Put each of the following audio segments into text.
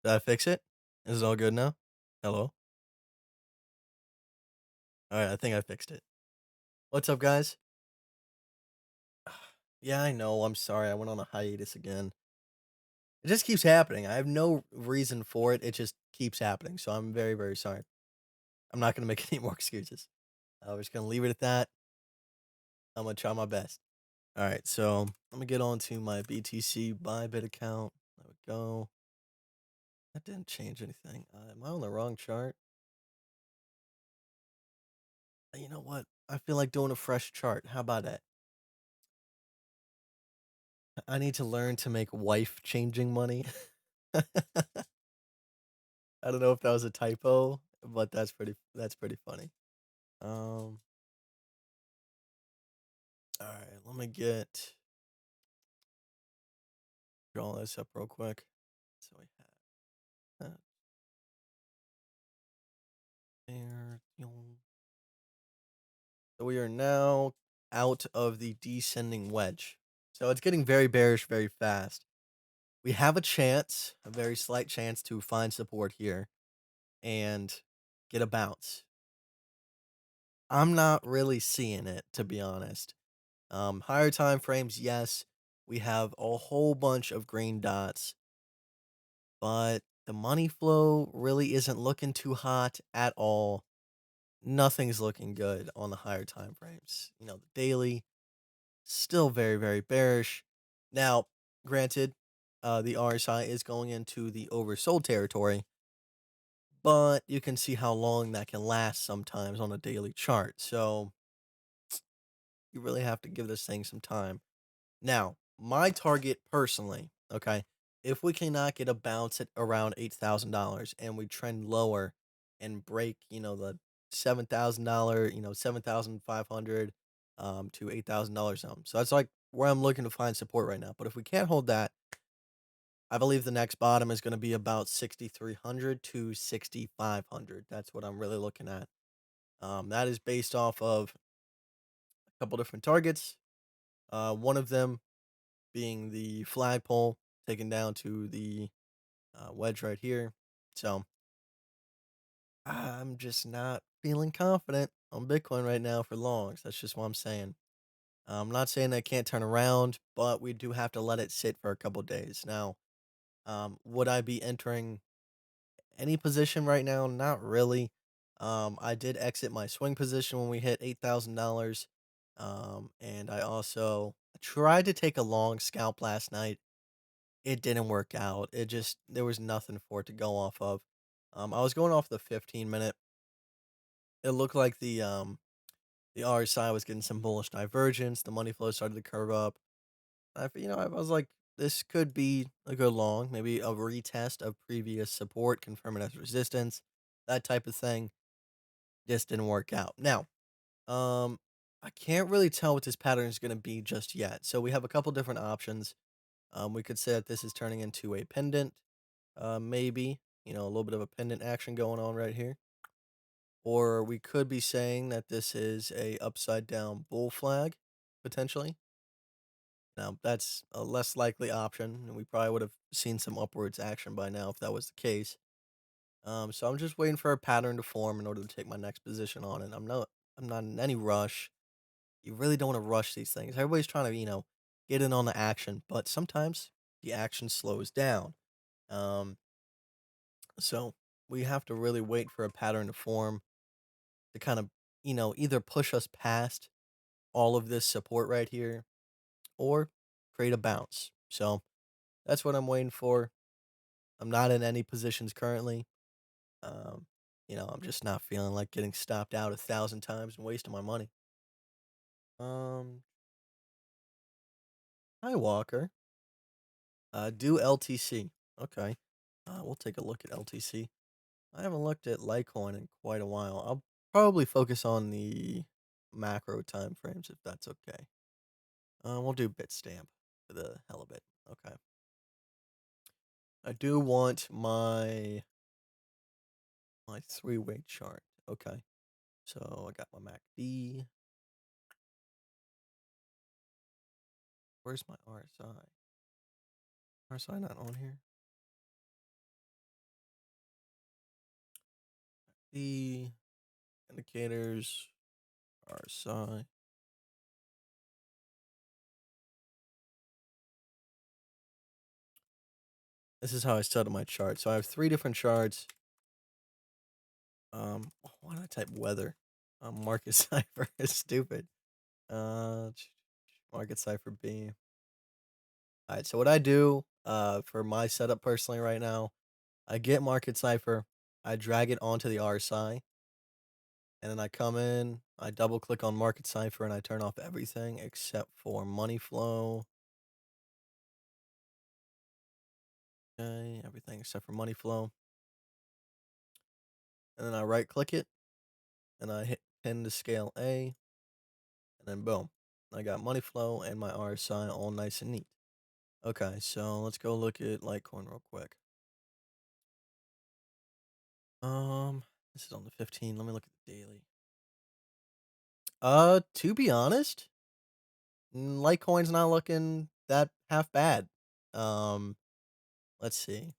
Did I fix it? Is it all good now? Hello? Alright, I think I fixed it. What's up, guys? Yeah, I know, I'm sorry, I went on a hiatus again. It just keeps happening, I have no reason for it, it just keeps happening, so I'm very, very sorry. I'm not gonna make any more excuses. I'm just gonna leave it at that. I'm gonna try my best. Alright, so, let me get on to my BTC Bybit account. There we go. That didn't change anything. Am I on the wrong chart? You know what? I feel like doing a fresh chart, how about that? I need to learn to make wife changing money. I don't know if that was a typo, but that's pretty funny. Um, all right, let me draw this up real quick. So we have that there. So we are now out of the descending wedge. So it's getting very bearish very fast. We have a chance, a very slight chance to find support here and get a bounce. I'm not really seeing it, to be honest. Higher time frames, yes, we have a whole bunch of green dots, but the money flow really isn't looking too hot at all. Nothing's looking good on the higher time frames. The daily still very, very bearish. Now, granted, the RSI is going into the oversold territory, but you can see how long that can last sometimes on a daily chart. So you really have to give this thing some time. Now, my target personally, okay, if we cannot get a bounce at around $8,000 and we trend lower and break, the $7,000, 7,500 to $8,000 zone. So that's like where I'm looking to find support right now. But if we can't hold that, I believe the next bottom is going to be about 6,300 to 6,500. That's what I'm really looking at. That is based off of a couple different targets. One of them being the flagpole taken down to the wedge right here. So I'm just not feeling confident on Bitcoin right now for longs. That's just what I'm saying. I'm not saying that it can't turn around, but we do have to let it sit for a couple days. Now, would I be entering any position right now? Not really. I did exit my swing position when we hit $8,000. And I also tried to take a long scalp last night. It didn't work out. There was nothing for it to go off of. I was going off the 15-minute. It looked like the RSI was getting some bullish divergence. The money flow started to curve up. I was like, this could be a good long, maybe a retest of previous support, confirm it as resistance, that type of thing. Just didn't work out. Now, um, I can't really tell what this pattern is going to be just yet. So we have a couple different options. We could say that this is turning into a pendant. Maybe, a little bit of a pendant action going on right here. Or we could be saying that this is a upside down bull flag, potentially. Now, that's a less likely option, and we probably would have seen some upwards action by now if that was the case. So I'm just waiting for a pattern to form in order to take my next position on it. I'm not in any rush. You really don't want to rush these things. Everybody's trying to, get in on the action, but sometimes the action slows down. Um, So we have to really wait for a pattern to form to kind of, either push us past all of this support right here or create a bounce. So that's what I'm waiting for. I'm not in any positions currently. Um, I'm just not feeling like getting stopped out 1,000 times and wasting my money. Um, Hi Walker. Do LTC. Okay. We'll take a look at LTC. I haven't looked at Litecoin in quite a while. I'll probably focus on the macro time frames if that's okay. We'll do Bitstamp for the hell of it. Okay. I do want my 3-week chart. Okay. So I got my MACD. Where's my RSI? RSI not on here. The indicators are SI. This is how I set up my chart. So I have three different charts. Why did I type weather? Market cipher is stupid. Market cipher B. All right. So what I do, for my setup personally right now, I get market cipher, I drag it onto the RSI, and then I come in, I double click on market cipher, and I turn off everything except for money flow. Okay, everything except for money flow. And then I right click it, and I hit pin to scale A, and then boom, I got money flow and my RSI all nice and neat. Okay, so let's go look at Litecoin real quick. Um, this is on the 15. Let me look at the daily. To be honest, Litecoin's not looking that half bad. Um, let's see.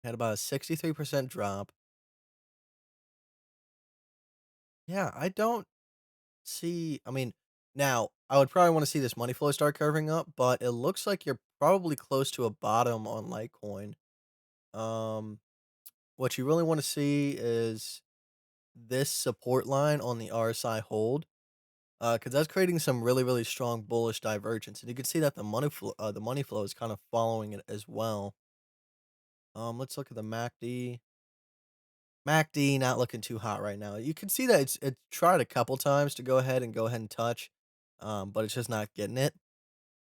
Had about a 63% drop. Yeah, I don't see. I mean, now I would probably want to see this money flow start curving up, but it looks like you're probably close to a bottom on Litecoin. Um, what you really want to see is this support line on the RSI hold. Because that's creating some really, really strong bullish divergence, and you can see that the money flow is kind of following it as well. Let's look at the MACD. MACD not looking too hot right now. You can see that it's tried a couple times to go ahead and touch, but it's just not getting it.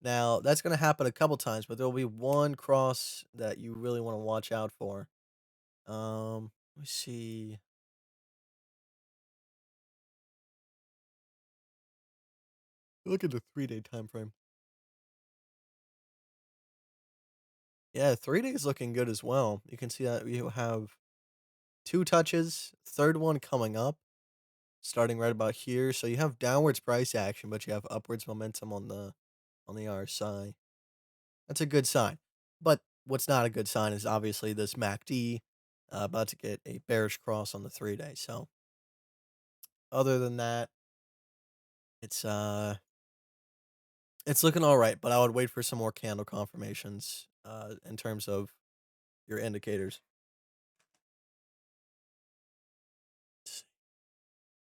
Now that's gonna happen a couple times, but there'll be one cross that you really want to watch out for. Let me see. Look at the 3 day time frame. Yeah, 3 days looking good as well. You can see that you have two touches, third one coming up, starting right about here. So you have downwards price action, but you have upwards momentum on the RSI. That's a good sign. But what's not a good sign is obviously this MACD about to get a bearish cross on the 3 day. So other than that, it's uh it's looking all right, but I would wait for some more candle confirmations in terms of your indicators.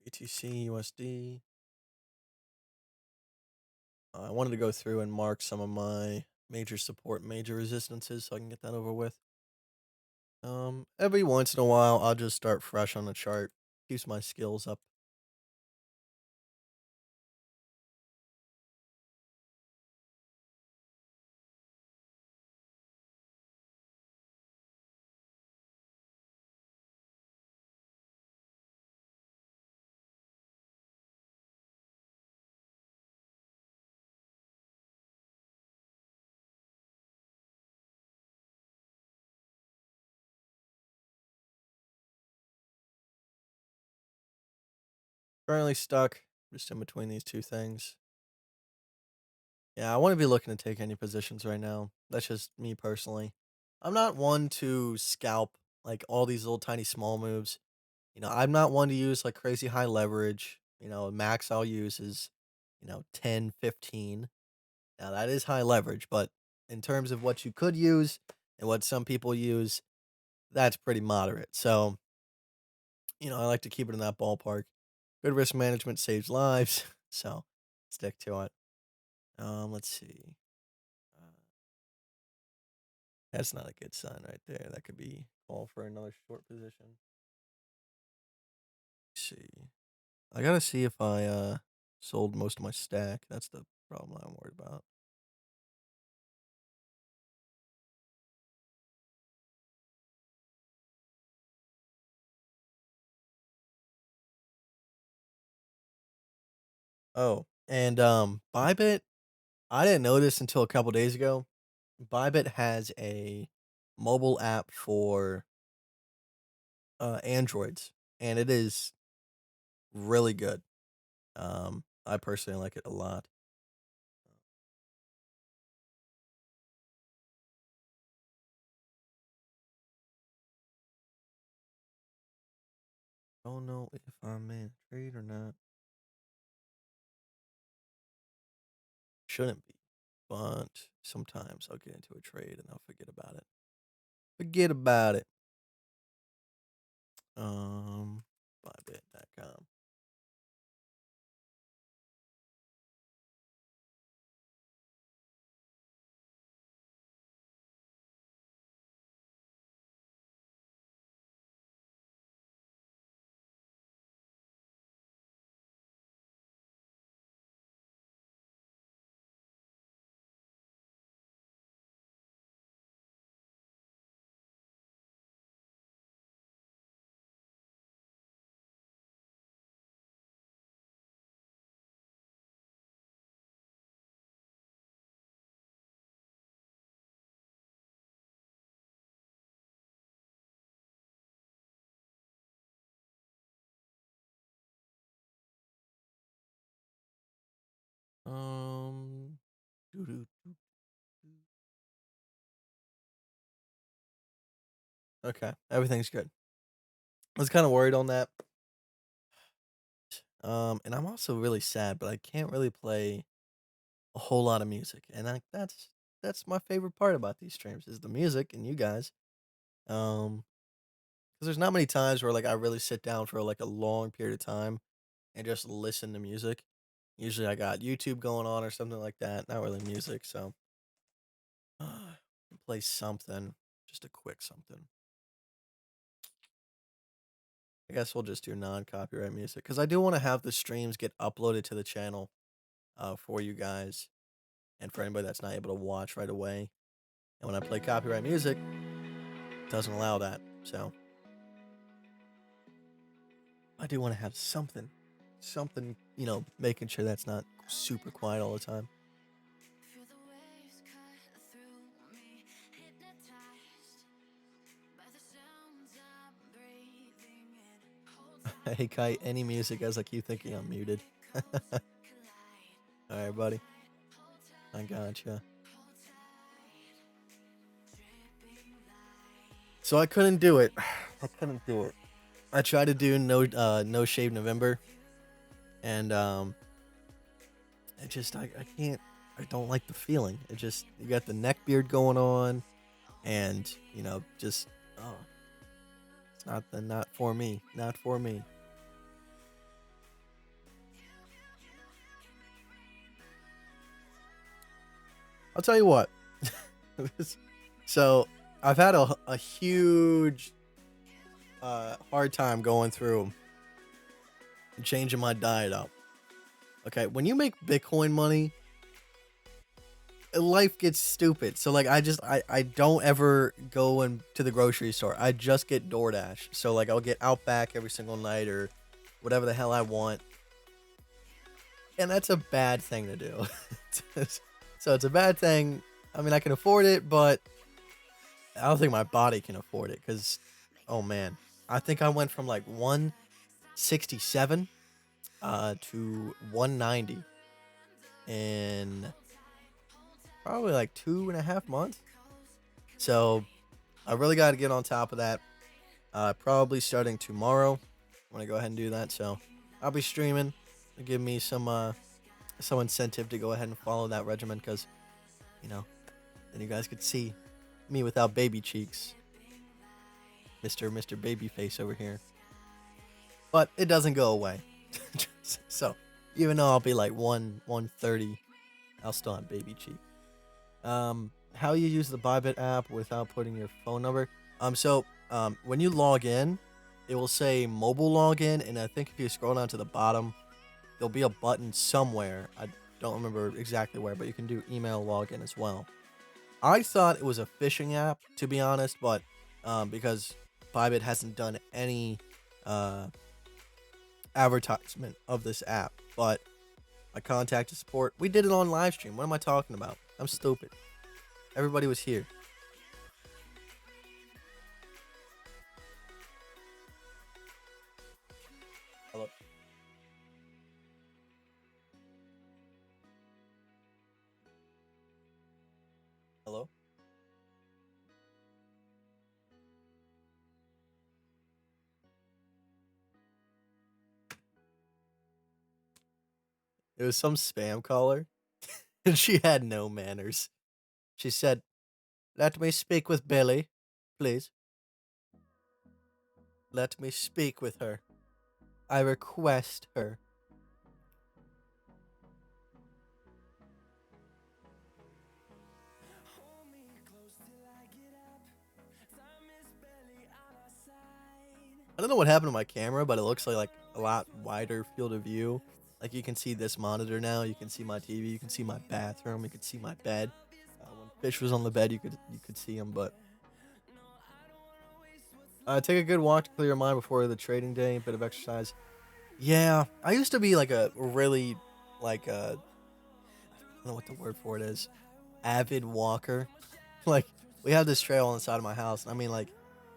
BTC, USD. I wanted to go through and mark some of my major support, major resistances so I can get that over with. Every once in a while, I'll just start fresh on the chart. Keeps my skills up. Currently stuck just in between these two things. Yeah, I wouldn't be looking to take any positions right now. That's just me personally. I'm not one to scalp like all these little tiny small moves. I'm not one to use like crazy high leverage. Max I'll use is, 10, 15. Now that is high leverage, but in terms of what you could use and what some people use, that's pretty moderate. So, I like to keep it in that ballpark. Good risk management saves lives, so stick to it. Let's see. Uh, that's not a good sign right there. That could be call for another short position. Let's see. I gotta see if I sold most of my stack. That's the problem I'm worried about. Oh, and Bybit, I didn't know this until a couple days ago. Bybit has a mobile app for Androids, and it is really good. I personally like it a lot. Don't know if I'm in a trade or not. Shouldn't be. But sometimes I'll get into a trade and I'll forget about it. Forget about it. Um, Bybit.com. Um, doo-doo-doo-doo. Okay, everything's good. I was kind of worried on that. And I'm also really sad, but I can't really play a whole lot of music, and that's my favorite part about these streams is the music and you guys. Because there's not many times where like I really sit down for like a long period of time and just listen to music. Usually I got YouTube going on or something like that. Not really music, so play something, just a quick something. I guess we'll just do non-copyright music because I do want to have the streams get uploaded to the channel for you guys and for anybody that's not able to watch right away. And when I play copyright music, it doesn't allow that. So I do want to have something, making sure that's not super quiet all the time. Hey, Kite, any music as I keep thinking I'm muted. All right, buddy. I gotcha. So I couldn't do it. I couldn't do it. I tried to do no shave November, and it just I can't. I don't like the feeling. It just you got the neck beard going on, and just oh, it's not for me. Not for me. I'll tell you what. So I've had a huge hard time going through and changing my diet up. Okay, when you make Bitcoin money, life gets stupid. So like I don't ever go into the grocery store. I just get DoorDash. So like I'll get Outback every single night or whatever the hell I want. And that's a bad thing to do. So it's a bad thing. I mean, I can afford it, but I don't think my body can afford it cuz oh man. I think I went from like 167 to 190 in probably like 2.5 months. So I really got to get on top of that. Probably starting tomorrow. I'm gonna go ahead and do that. So I'll be streaming. It'll give me some incentive to go ahead and follow that regimen because then you guys could see me without baby cheeks, Mister Babyface over here. But it doesn't go away. So even though I'll be like 130, I'll still have baby cheek. How you use the Bybit app without putting your phone number. When you log in, it will say mobile login, and I think if you scroll down to the bottom, there'll be a button somewhere. I don't remember exactly where, but you can do email login as well. I thought it was a phishing app, to be honest, but because Bybit hasn't done any uh, advertisement of this app, but I contacted support. We did it on live stream. What am I talking about? I'm stupid. Everybody was here. Hello. Hello. It was some spam caller, and she had no manners. She said, "Let me speak with Billy, please. Let me speak with her. I request her." I don't know what happened to my camera, but it looks like a lot wider field of view. Like you can see this monitor now, you can see my TV, you can see my bathroom, you can see my bed. When Fish was on the bed, you could see him, but take a good walk to clear your mind before the trading day. A bit of exercise. Yeah, I used to be like a really like I don't know what the word for it is. Avid walker. Like we have this trail on the side of my house, and I mean like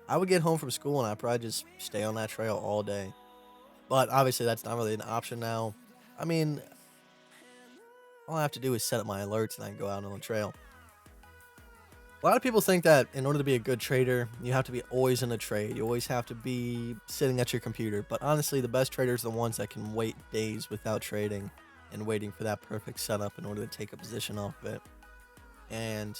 I would get home from school and I'd probably just stay on that trail all day. But obviously that's not really an option now. I mean, all I have to do is set up my alerts and I can go out on the trail. A lot of people think that in order to be a good trader, you have to be always in a trade. You always have to be sitting at your computer. But honestly, the best traders are the ones that can wait days without trading and waiting for that perfect setup in order to take a position off of it. And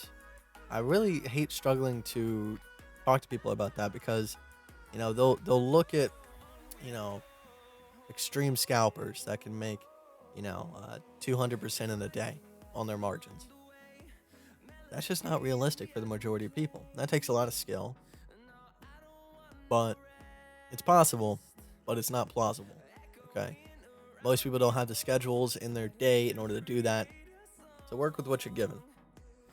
I really hate struggling to talk to people about that because, they'll look at, you know, extreme scalpers that can make, 200% in a day on their margins. That's just not realistic for the majority of people. That takes a lot of skill, but it's possible, but it's not plausible. Okay. Most people don't have the schedules in their day in order to do that. So work with what you're given.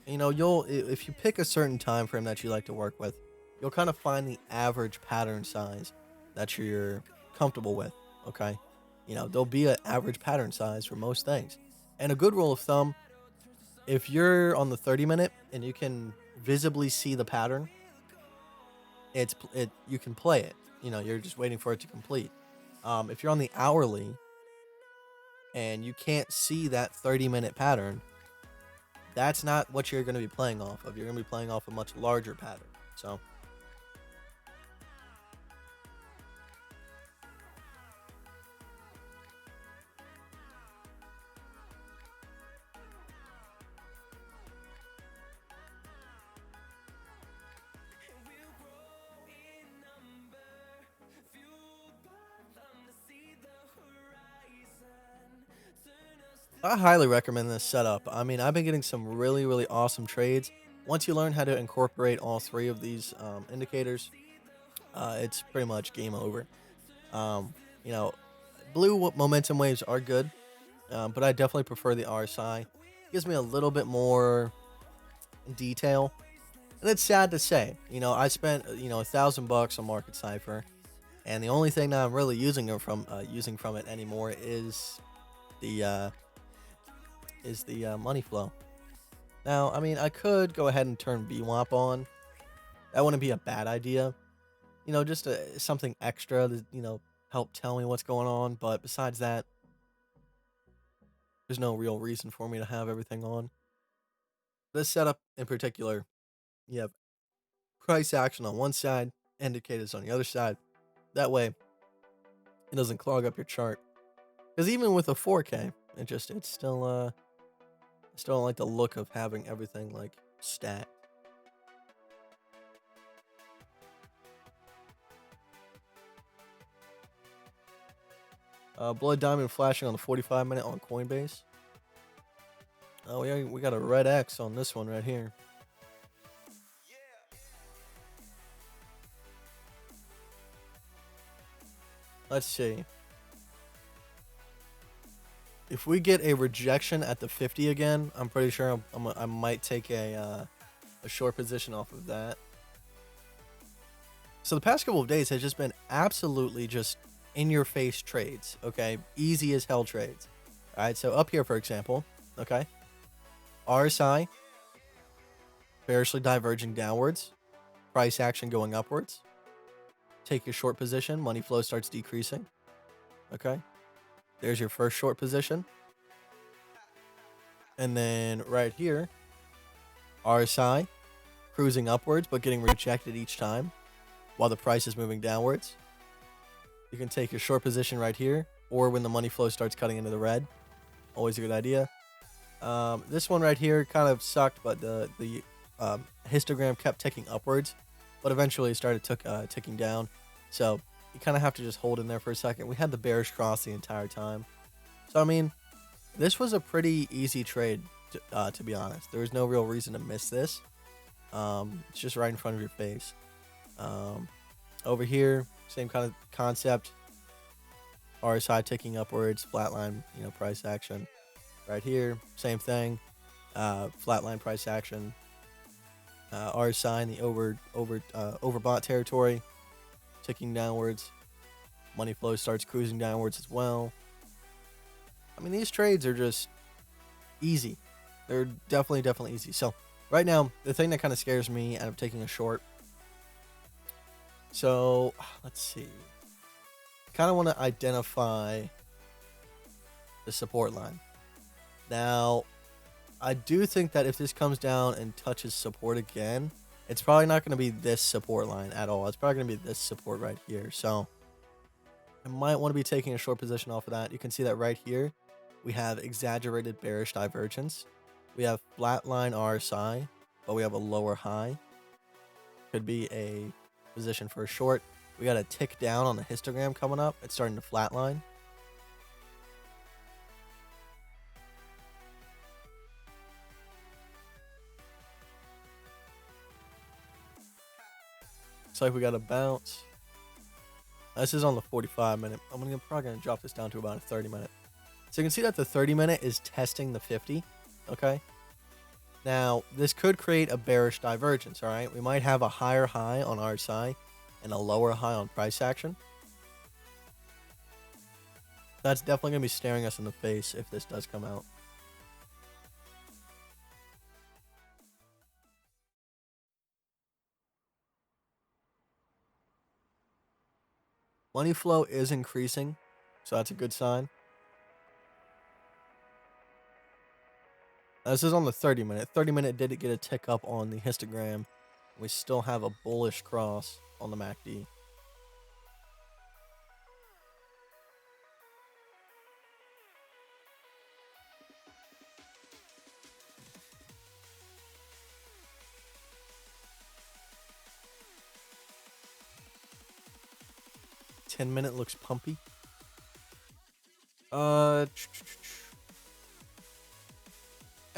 If you pick a certain time frame that you like to work with, you'll kind of find the average pattern size that you're comfortable with. Okay. There'll be an average pattern size for most things. And a good rule of thumb, if you're on the 30-minute and you can visibly see the pattern, you can play it. You're just waiting for it to complete. If you're on the hourly and you can't see that 30-minute pattern, that's not what you're going to be playing off of. You're going to be playing off a much larger pattern. So I highly recommend this setup. I mean, I've been getting some really, really awesome trades. Once you learn how to incorporate all three of these indicators, it's pretty much game over. Um, you know, momentum waves are good, but I definitely prefer the RSI. Gives me a little bit more detail, and it's sad to say. I spent $1,000 on Market Cipher, and the only thing that I'm really using from it anymore the uh, is the money flow. Now, I mean, I could go ahead and turn BWAP on. That wouldn't be a bad idea. Just something extra to help tell me what's going on. But besides that, there's no real reason for me to have everything on. This setup in particular, you have price action on one side, indicators on the other side. That way, it doesn't clog up your chart. Because even with a 4K, it's still I still don't like the look of having everything like stacked. Blood Diamond flashing on the 45-minute on Coinbase. Oh, yeah, we got a red X on this one right here. Let's see. If we get a rejection at the 50 again, I'm pretty sure I might take a short position off of that. So the past couple of days has just been absolutely just in your face trades, okay? Easy as hell trades. All right, so up here, for example, okay? RSI, bearishly diverging downwards, price action going upwards. Take your short position, money flow starts decreasing, okay? There's your first short position. And then right here, RSI, cruising upwards, but getting rejected each time while the price is moving downwards. You can take your short position right here, or when the money flow starts cutting into the red. Always a good idea. This one right here kind of sucked, but the histogram kept ticking upwards, but eventually it started ticking down. So you kind of have to just hold in there for a second. We had the bearish cross the entire time. So I mean, this was a pretty easy trade, to be honest. There was no real reason to miss this. It's just right in front of your face. Um, Over here, same kind of concept. RSI ticking upwards, flatline, price action. Right here, same thing. Flatline price action. RSI in the overbought territory, ticking downwards. Money flow starts cruising downwards as well. I mean, these trades are just easy. They're definitely easy. So right now, the thing that kind of scares me out of taking a short. So let's see. Kind of want to identify the support line. Now, I do think that if this comes down and touches support again, it's probably not going to be this support line at all. It's probably going to be this support right here. So I might want to be taking a short position off of that. You can see that right here. We have exaggerated bearish divergence. We have flatline RSI, but we have a lower high. Could be a position for a short. We got a tick down on the histogram coming up. It's starting to flatline. Looks like we got a bounce. This is on the 45 minute. I'm probably going to drop this down to about a 30 minute. So you can see that the 30 minute is testing the 50. Okay. Now, this could create a bearish divergence. All right. We might have a higher high on RSI and a lower high on price action. That's definitely going to be staring us in the face if this does come out. Money flow is increasing, so that's a good sign. This is on the 30 minute. 30 minute did get a tick up on the histogram. We still have a bullish cross on the MACD. Minute looks pumpy. At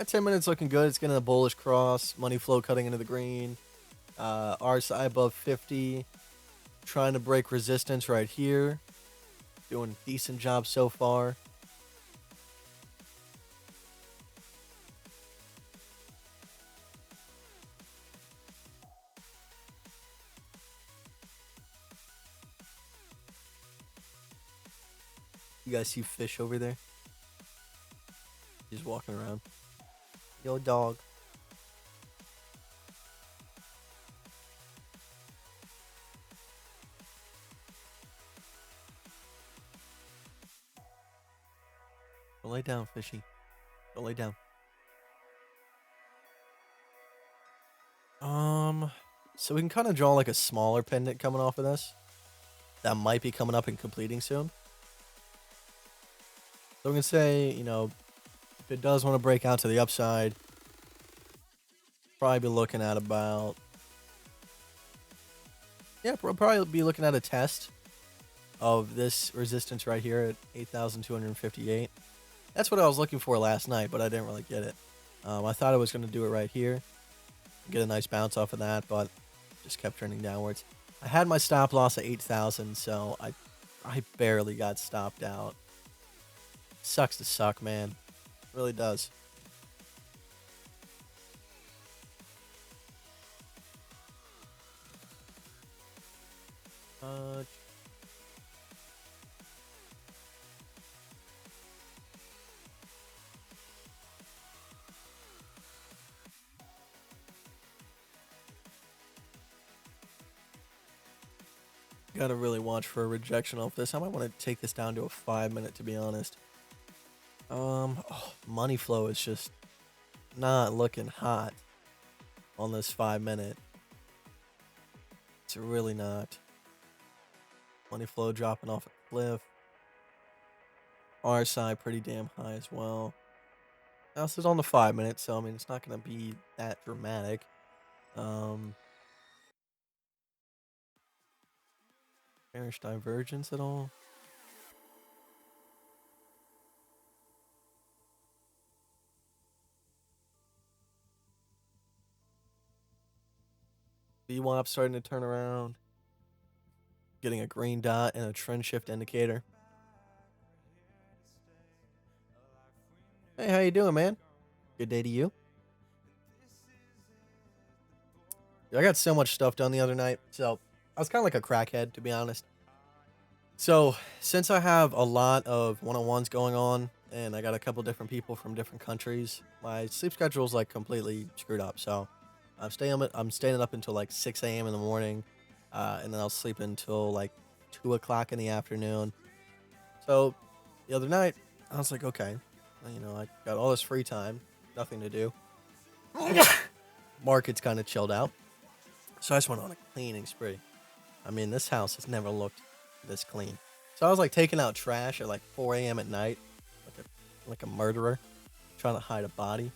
10 minutes looking good. It's getting a bullish cross. Money flow cutting into the green. RSI above 50. Trying to break resistance right here. Doing a decent job so far. You guys see fish over there? He's walking around. Yo, dog. Go lay down, fishy. Go lay down. So we can kind of draw like a smaller pendant coming off of this. That might be coming up and completing soon. So we can say, if it does want to break out to the upside, probably be looking at about... Yeah, we'll probably be looking at a test of this resistance right here at 8,258. That's what I was looking for last night, but I didn't really get it. I thought I was going to do it right here. Get a nice bounce off of that, but just kept trending downwards. I had my stop loss at 8,000, so I barely got stopped out. Sucks to suck, man. It really does. Gotta really watch for a rejection off this. I might want to take this down to a 5 minute, to be honest. Money flow is just not looking hot on this 5 minute. It's really not. Money flow dropping off a cliff. RSI pretty damn high as well. Now this is on the 5 minute, so I mean it's not gonna be that dramatic. Um, bearish divergence at all? VWAP starting to turn around. Getting a green dot and a trend shift indicator. Hey, how you doing, man? Good day to you. I got so much stuff done the other night, so I was kind of like a crackhead, to be honest. So, since I have a lot of one-on-ones going on, and I got a couple different people from different countries, my sleep schedule is like completely screwed up. So, I'm staying up until like 6 a.m. in the morning, and then I'll sleep until like 2 o'clock in the afternoon. So, the other night, I was like, okay, I got all this free time, nothing to do. Market's kind of chilled out, so I just went on a cleaning spree. I mean, this house has never looked this clean. So I was like taking out trash at like 4 a.m. at night, like a murderer, trying to hide a body.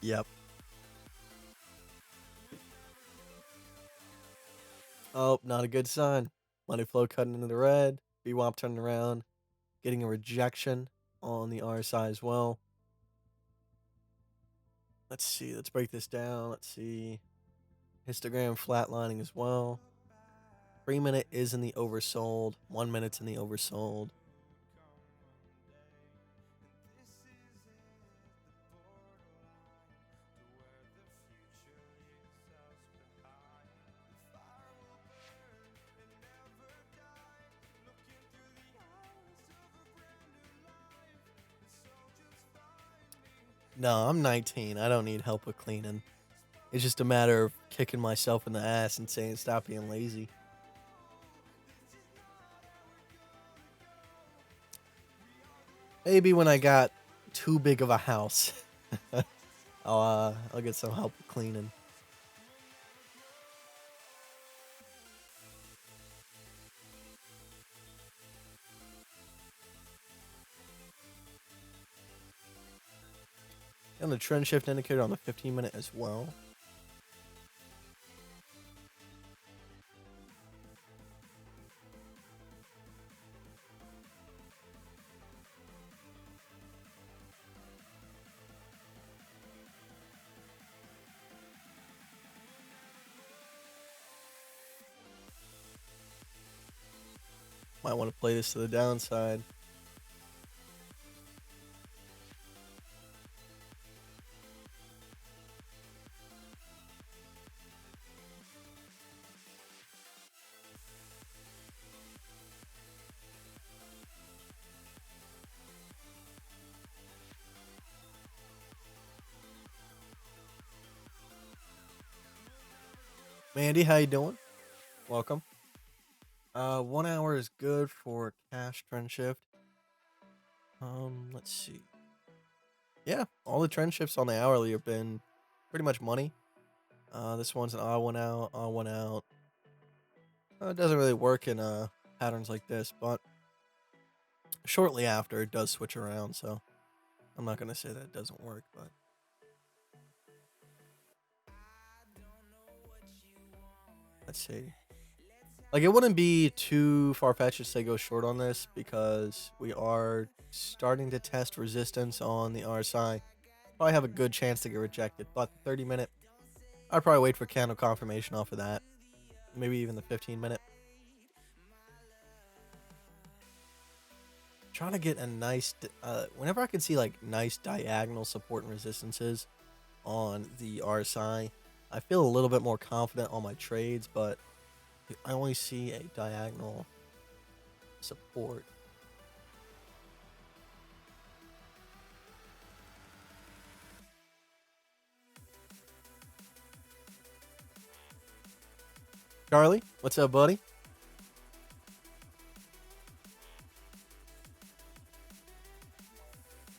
Yep. Oh, not a good sign. Money flow cutting into the red. VWAP turning around, getting a rejection on the RSI as well. Let's see. Let's break this down. Let's see. Histogram flatlining as well. 3 minute is in the oversold. 1 minute's in the oversold. No, I'm 19. I don't need help with cleaning. It's just a matter of kicking myself in the ass and saying stop being lazy. Maybe when I got too big of a house, I'll get some help with cleaning. And the trend shift indicator on the 15 minute as well. Might want to play this to the downside. Mandy, how you doing? Welcome. 1 hour is good for cash trend shift. Let's see. Yeah, all the trend shifts on the hourly have been pretty much money. This one's an odd one out, odd one out. It doesn't really work in patterns like this, but shortly after it does switch around. So I'm not gonna say that it doesn't work, but let's see. Like, it wouldn't be too far-fetched to say go short on this because we are starting to test resistance on the RSI. Probably have a good chance to get rejected, but the 30 minute, I'd probably wait for candle confirmation off of that. Maybe even the 15 minute. Trying to get a nice, whenever I can see like nice diagonal support and resistances on the RSI, I feel a little bit more confident on my trades, but I only see a diagonal support. Charlie, what's up, buddy?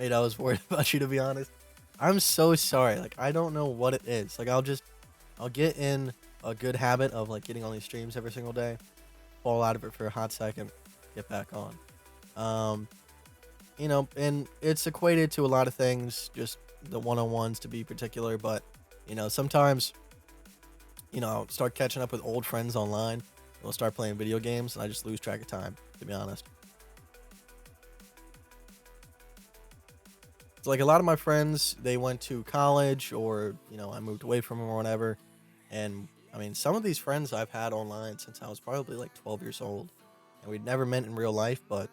Mate, I was worried about you, to be honest. I'm so sorry. Like, I don't know what it is. Like, I'll get in a good habit of like getting on these streams every single day, fall out of it for a hot second, get back on. Um, and it's equated to a lot of things, just the one-on-ones to be particular, but sometimes, I'll start catching up with old friends online. We'll start playing video games, and I just lose track of time, to be honest. It's like a lot of my friends, they went to college or, I moved away from them or whatever. And I mean, some of these friends I've had online since I was probably like 12 years old. And we'd never met in real life, but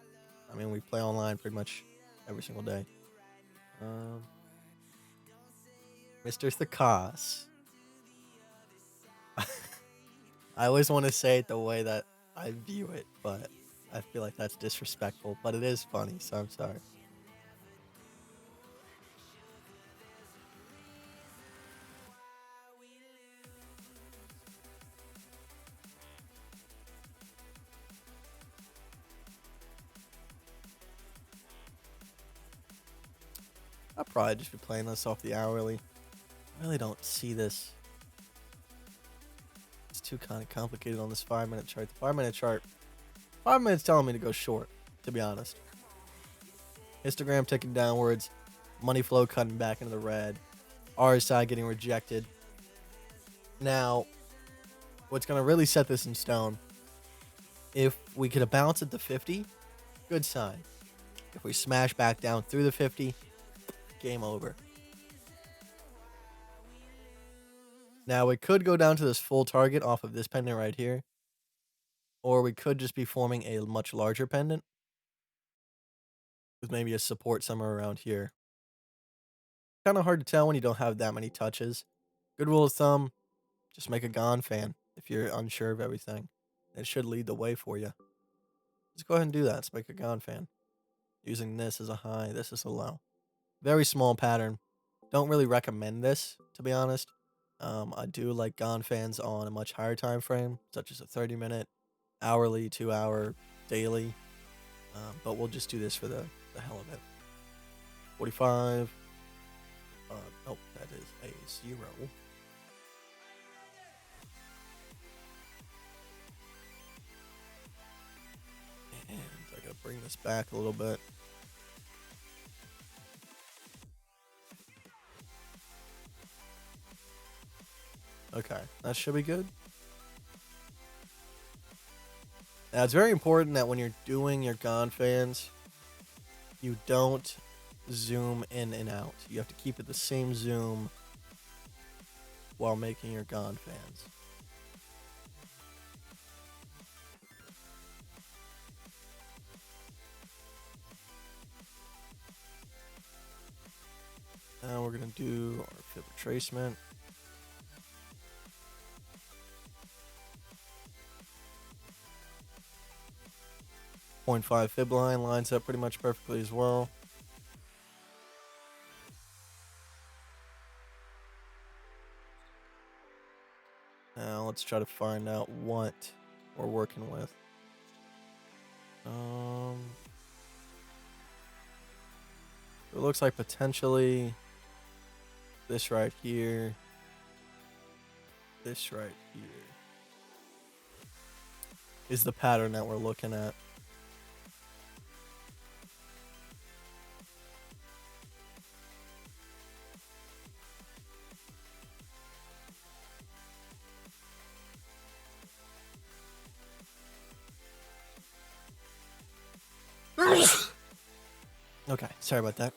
I mean, we play online pretty much every single day. Um, Mr. Thakas. I always want to say it the way that I view it, but I feel like that's disrespectful, but it is funny, so I'm sorry. I'll probably just be playing this off the hourly. I really don't see this. It's too kind of complicated on this 5-minute chart. The 5-minute chart, 5 minutes telling me to go short, to be honest. Histogram ticking downwards, money flow cutting back into the red, RSI getting rejected. Now, what's going to really set this in stone, if we could bounce at the 50, good sign. If we smash back down through the 50, game over. Now, we could go down to this full target off of this pendant right here, or we could just be forming a much larger pendant with maybe a support somewhere around here. Kind of hard to tell when you don't have that many touches. Good rule of thumb, just make a Gon fan if you're unsure of everything. It should lead the way for you. Let's go ahead and do that. Let's make a Gon fan. Using this as a high, this is a low. Very small pattern. Don't really recommend this, to be honest. I do like Gon fans on a much higher time frame, such as a 30-minute, hourly, 2-hour, daily. But we'll just do this for the hell of it. 45. Oh, that is a 0. And I gotta bring this back a little bit. Okay, that should be good. Now, it's very important that when you're doing your Gon fans, you don't zoom in and out. You have to keep it the same zoom while making your Gon fans. Now we're going to do our fib retracement. .5 fib line lines up pretty much perfectly as well. Now let's try to find out what we're working with. It looks like potentially this right here, this right here is the pattern that we're looking at. Okay, sorry about that.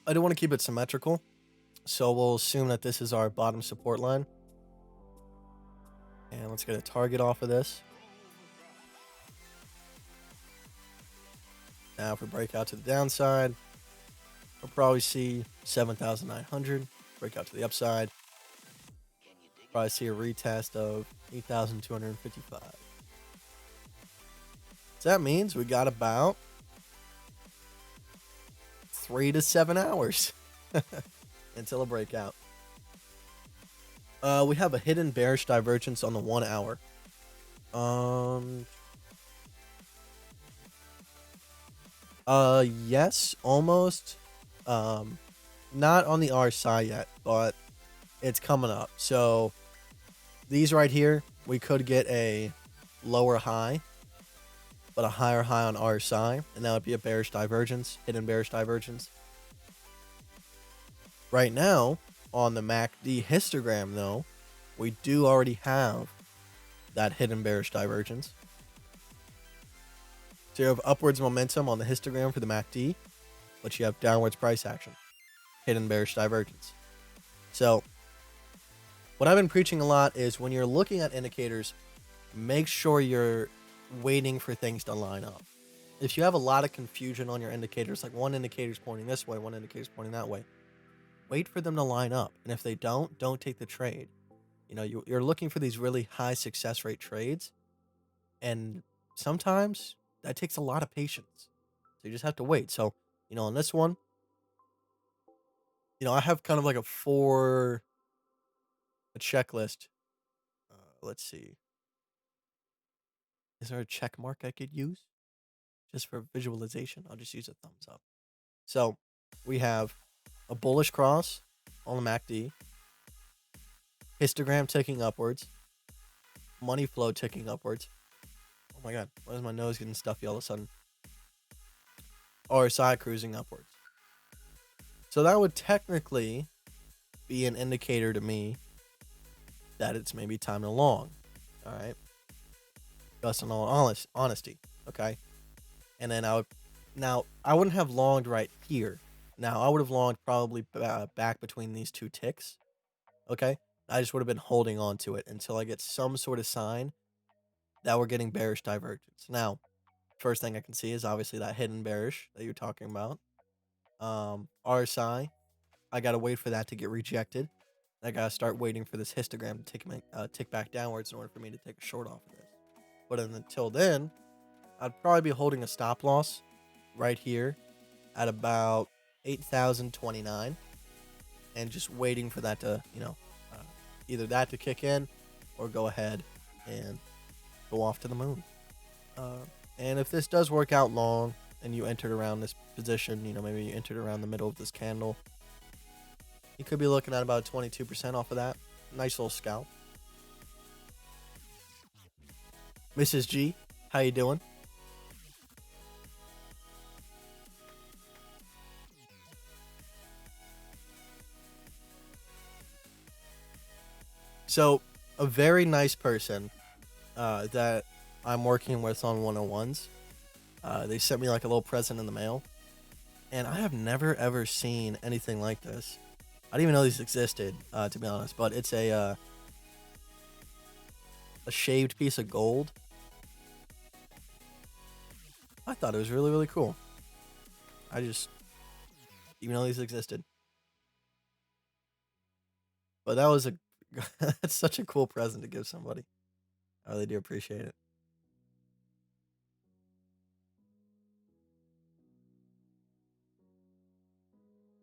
I do want to keep it symmetrical, so we'll assume that this is our bottom support line. And let's get a target off of this. Now if we break out to the downside, we'll probably see 7,900. Break out to the upside, probably see a retest of 8,255. So that means we got about 3 to 7 hours until a breakout. We have a hidden bearish divergence on the 1 hour. Yes, almost. Um, Not on the RSI yet, but it's coming up. So these right here, we could get a lower high, but a higher high on RSI, and that would be a bearish divergence, hidden bearish divergence. Right now, on the MACD histogram, though, we do already have that hidden bearish divergence. So you have upwards momentum on the histogram for the MACD, but you have downwards price action, hidden bearish divergence. So what I've been preaching a lot is when you're looking at indicators, make sure you're waiting for things to line up. If you have a lot of confusion on your indicators, like one indicator's pointing this way, one indicator's pointing that way, wait for them to line up. And if they don't take the trade. You know, you're looking for these really high success rate trades, and sometimes that takes a lot of patience. So you just have to wait. So, you know, on this one, I have kind of like a checklist. Let's see. Is there a check mark I could use just for visualization? I'll just use a thumbs up. So we have a bullish cross on the MACD, histogram ticking upwards, money flow ticking upwards. Oh my God, why is my nose getting stuffy all of a sudden? RSI cruising upwards. So that would technically be an indicator to me that it's maybe time to long. All right. Just in all honesty. Okay. And then I wouldn't have longed right here. Now I would have longed probably back between these two ticks. Okay. I just would have been holding on to it until I get some sort of sign that we're getting bearish divergence. Now, first thing I can see is obviously that hidden bearish that you're talking about. RSI, I gotta wait for that to get rejected. I gotta start waiting for this histogram to tick back downwards in order for me to take a short off of this. But until then, I'd probably be holding a stop loss right here at about 8,029 and just waiting for that to, either that to kick in or go ahead and go off to the moon. And if this does work out long and you entered around this position, maybe you entered around the middle of this candle, you could be looking at about 22% off of that. Nice little scalp. Mrs. G, how you doing? So, a very nice person that I'm working with on 101s, they sent me like a little present in the mail. And I have never ever seen anything like this. I didn't even know these existed, to be honest. But it's a shaved piece of gold. I thought it was really really cool. I just even know these existed. But that was a that's such a cool present to give somebody. I really do appreciate it.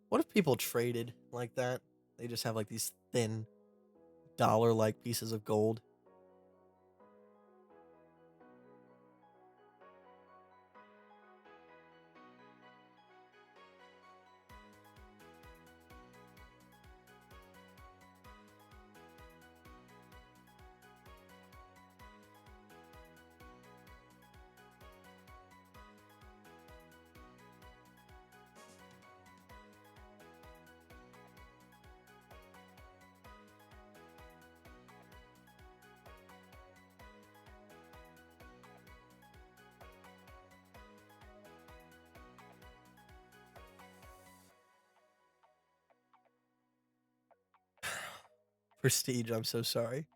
What if people traded like that? They just have like these thin dollar like pieces of gold. Prestige, I'm so sorry.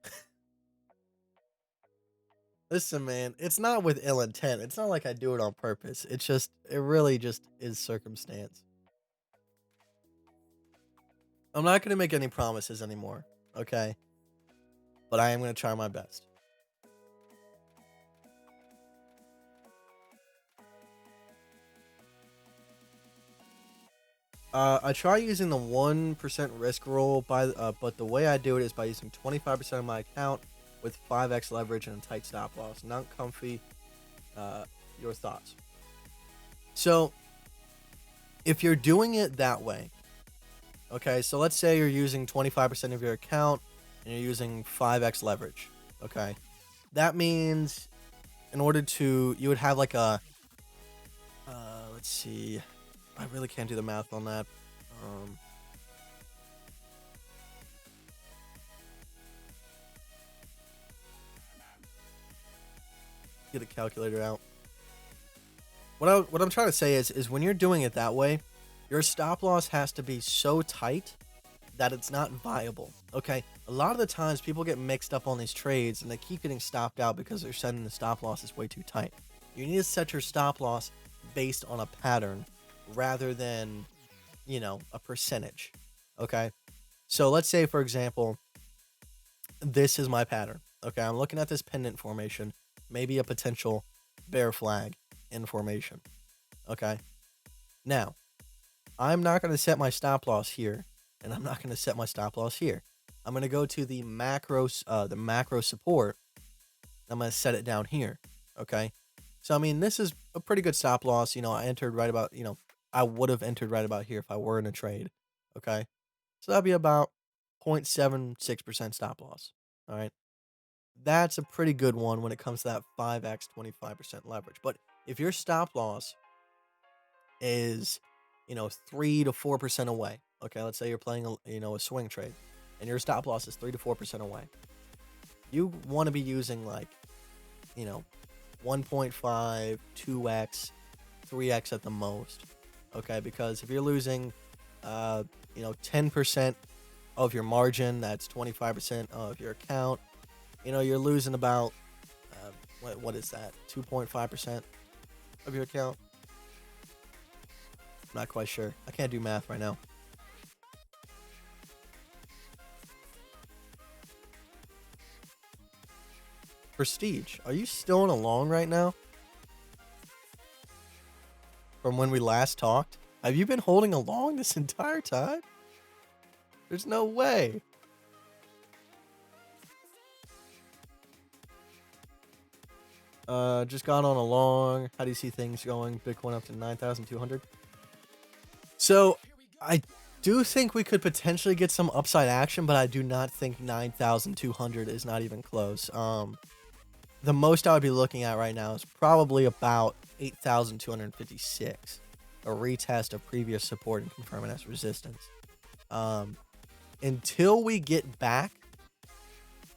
Listen, man, it's not with ill intent. It's not like I do it on purpose. It really just is circumstance. I'm not going to make any promises anymore, okay? But I am going to try my best. I try using the 1% risk roll but the way I do it is by using 25% of my account with 5x leverage and a tight stop loss. Not comfy. Your thoughts? So if you're doing it that way, okay, so let's say you're using 25% of your account and you're using 5x leverage, okay? That means in order to, you would have like a, let's see, I really can't do the math on that. Um, get a calculator out. What I'm trying to say is when you're doing it that way, your stop loss has to be so tight that it's not viable. Okay, a lot of the times people get mixed up on these trades and they keep getting stopped out because they're setting the stop losses way too tight. You need to set your stop loss based on a pattern rather than, you know, a percentage. Okay, so let's say for example, this is my pattern. Okay, I'm looking at this pendant formation, maybe a potential bear flag in formation. Okay, now I'm not going to set my stop loss here, and I'm not going to set my stop loss here. I'm going to go to the macro support. I'm going to set it down here. Okay, so I mean this is a pretty good stop loss. You know, I entered right about, you know, I would have entered right about here if I were in a trade. Okay, so that'd be about 0.76% stop loss. All right, that's a pretty good one when it comes to that 5x 25% leverage. But if your stop loss is, you know, 3 to 4% away. Okay, let's say you're playing a, you know, a swing trade and your stop loss is 3 to 4% away. You want to be using like, you know, 1.5, 2x, 3x at the most. Okay, because if you're losing you know, 10% of your margin, that's 25% of your account. You know, you're losing about what is that? 2.5% of your account. Not quite sure. I can't do math right now. Prestige, are you still in a long right now? From when we last talked? Have you been holding a long this entire time? There's no way. Just got on a long. How do you see things going? Bitcoin up to 9,200. So, I do think we could potentially get some upside action, but I do not think 9,200 is not even close. The most I would be looking at right now is probably about 8,256, a retest of previous support and confirming as resistance. Until we get back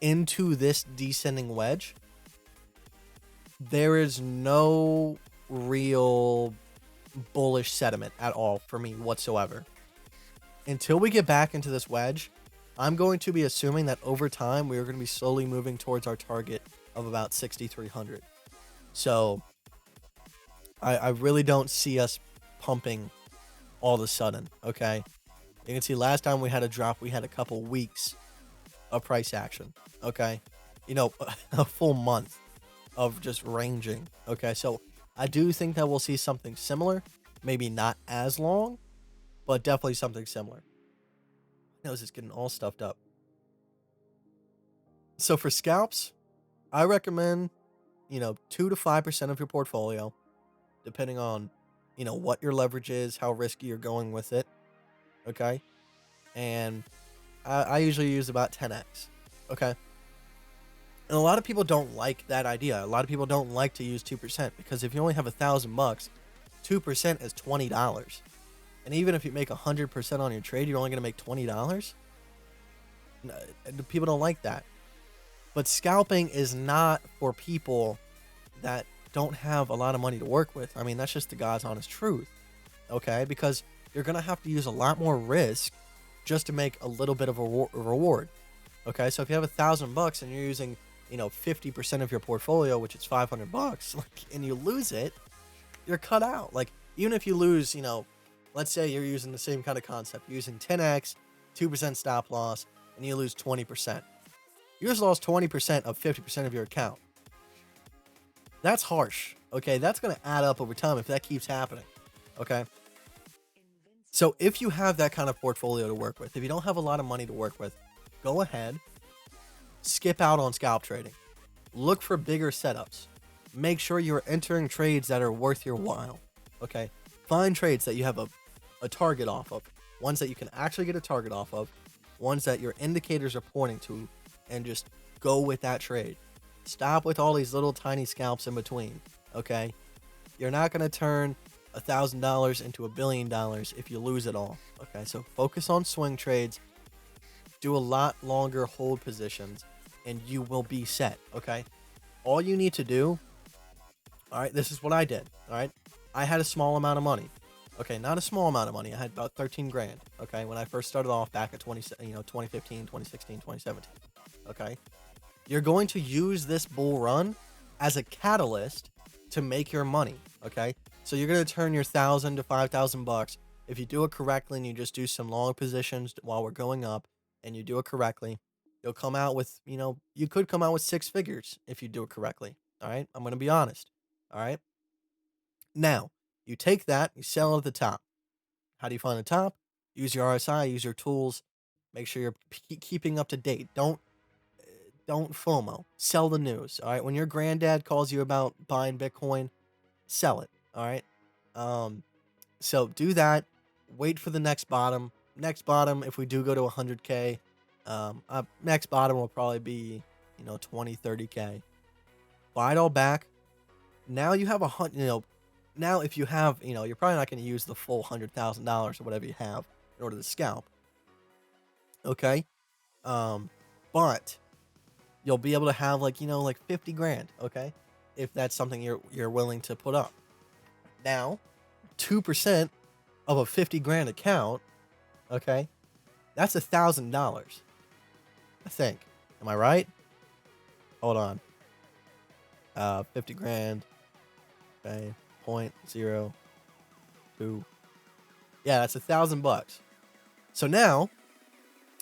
into this descending wedge, there is no real bullish sentiment at all for me whatsoever. Until we get back into this wedge, I'm going to be assuming that over time we are going to be slowly moving towards our target of about 6,300. So I really don't see us pumping all of a sudden. Okay, you can see last time we had a drop, we had a couple weeks of price action. Okay, you know, a full month of just ranging. Okay, so I do think that we'll see something similar, maybe not as long, but definitely something similar. My nose is getting all stuffed up. So for scalps, I recommend, you know, 2 to 5% of your portfolio, depending on, you know, what your leverage is, how risky you're going with it. Okay, and I usually use about 10x. Okay. And a lot of people don't like that idea. A lot of people don't like to use 2% because if you only have $1,000, 2% is $20. And even if you make 100% on your trade, you're only going to make $20. People don't like that. But scalping is not for people that don't have a lot of money to work with. I mean, that's just the God's honest truth. Okay? Because you're going to have to use a lot more risk just to make a little bit of a reward. Okay? So if you have $1,000 and you're using, you know, 50% of your portfolio, which is $500, like, and you lose it, you're cut out. Like, even if you lose, you know, let's say you're using the same kind of concept, you're using 10x, 2% stop loss, and you lose 20%. You just lost 20% of 50% of your account. That's harsh. Okay, that's going to add up over time if that keeps happening. Okay. So if you have that kind of portfolio to work with, if you don't have a lot of money to work with, go ahead, skip out on scalp trading. Look for bigger setups. Make sure you're entering trades that are worth your while. Okay, find trades that you have a target off of, ones that you can actually get a target off of, ones that your indicators are pointing to, and just go with that trade. Stop with all these little tiny scalps in between. Okay, you're not gonna turn $1,000 into $1 billion if you lose it all. Okay, so focus on swing trades, do a lot longer hold positions, and you will be set. Okay, all you need to do. All right, this is what I did. All right, I had a small amount of money. Okay, not a small amount of money. I had about 13 grand. Okay, when I first started off back at 2015, 2016, 2017. Okay, you're going to use this bull run as a catalyst to make your money. Okay, so you're going to turn your 1,000 to 5,000 bucks if you do it correctly and you just do some long positions while we're going up and you do it correctly. You'll come out with, you could come out with six figures if you do it correctly. All right, I'm going to be honest. All right, now you take that, you sell it at the top. How do you find the top? Use your RSI, use your tools, make sure you're keeping up to date. Don't FOMO. Sell the news. All right. When your granddad calls you about buying Bitcoin, sell it. All right. Um, so do that. Wait for the next bottom. Next bottom, if we do go to 100K, next bottom will probably be, 20, 30K. Buy it all back. Now you have now if you have, you're probably not going to use the full $100,000 or whatever you have in order to scalp. Okay. But you'll be able to have like 50 grand, okay? If that's something you're willing to put up. Now, 2% of a 50 grand account, okay? That's $1,000. I think. Am I right? Hold on. 50 grand. Okay. 0.02. Yeah, that's $1,000. So now,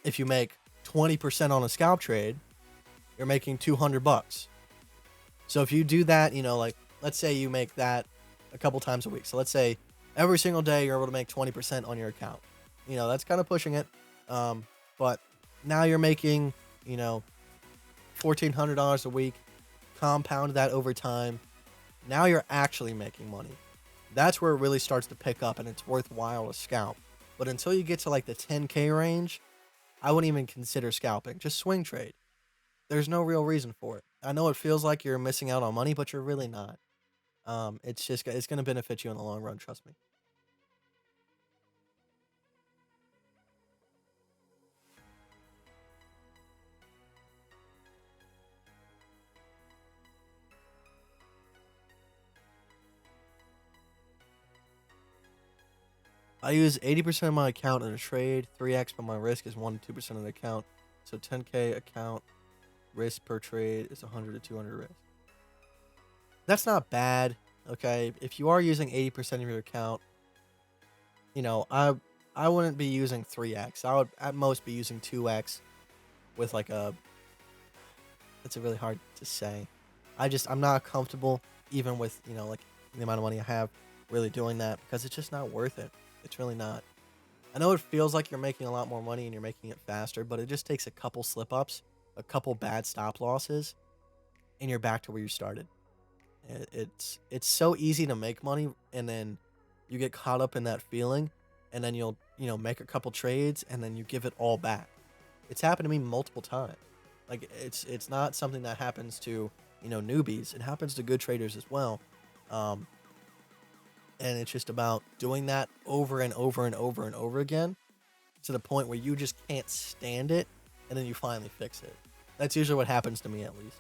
if you make 20% on a scalp trade, you're making 200 bucks. So if you do that, like let's say you make that a couple times a week. So let's say every single day you're able to make 20% on your account. That's kind of pushing it. But now you're making, $1,400 a week. Compound that over time. Now you're actually making money. That's where it really starts to pick up and it's worthwhile to scalp. But until you get to like the 10K range, I wouldn't even consider scalping. Just swing trade. There's no real reason for it. I know it feels like you're missing out on money, but you're really not. It's going to benefit you in the long run, trust me. I use 80% of my account in a trade, 3x, but my risk is 1 to 2% of the account. So 10K account risk per trade is 100 to 200 risk. That's not bad, okay? If you are using 80% of your account, I wouldn't be using 3x. I would at most be using 2x with like a it's really hard to say. I'm not comfortable even with, like the amount of money I have really doing that because it's just not worth it. It's really not. I know it feels like you're making a lot more money and you're making it faster, but it just takes a couple slip ups, a couple bad stop losses, and you're back to where you started. It's so easy to make money and then you get caught up in that feeling and then you'll, make a couple trades and then you give it all back. It's happened to me multiple times. Like it's not something that happens to, newbies. It happens to good traders as well. Um, and it's just about doing that over and over and over and over again to the point where you just can't stand it and then you finally fix it. That's usually what happens to me at least.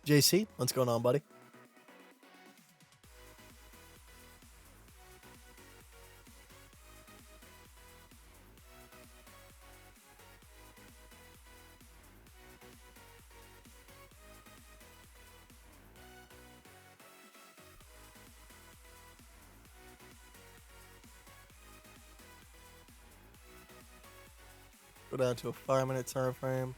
JC, what's going on, buddy? Go down to a 5 minute time frame.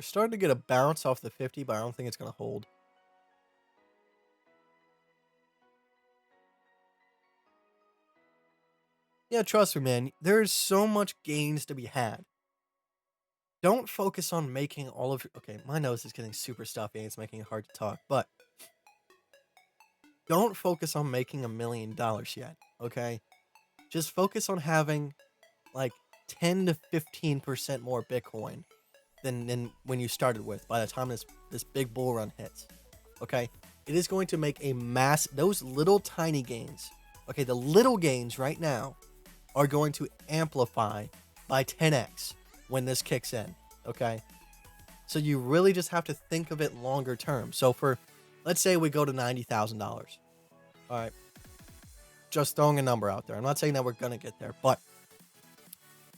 starting to get a bounce off the 50, but I don't think it's gonna hold. Yeah, trust me, man. There's so much gains to be had. Don't focus on making all of your okay, my nose is getting super stuffy and it's making it hard to talk, but don't focus on making $1 million yet, okay? Just focus on having like 10 to 15% more Bitcoin than when you started with by the time this big bull run hits. Okay? It is going to make a mass those little tiny gains. Okay, the little gains right now are going to amplify by 10x when this kicks in. Okay? So you really just have to think of it longer term. So for let's say we go to $90,000. All right. Just throwing a number out there. I'm not saying that we're going to get there, but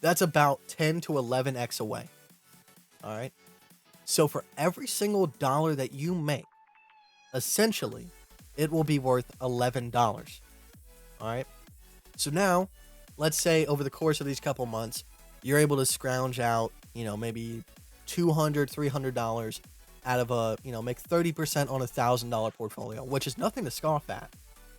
that's about 10 to 11x away. All right. So for every single dollar that you make, essentially, it will be worth $11. All right. So now, let's say over the course of these couple months, you're able to scrounge out, maybe $200, $300 out of make 30% on $1,000 portfolio, which is nothing to scoff at.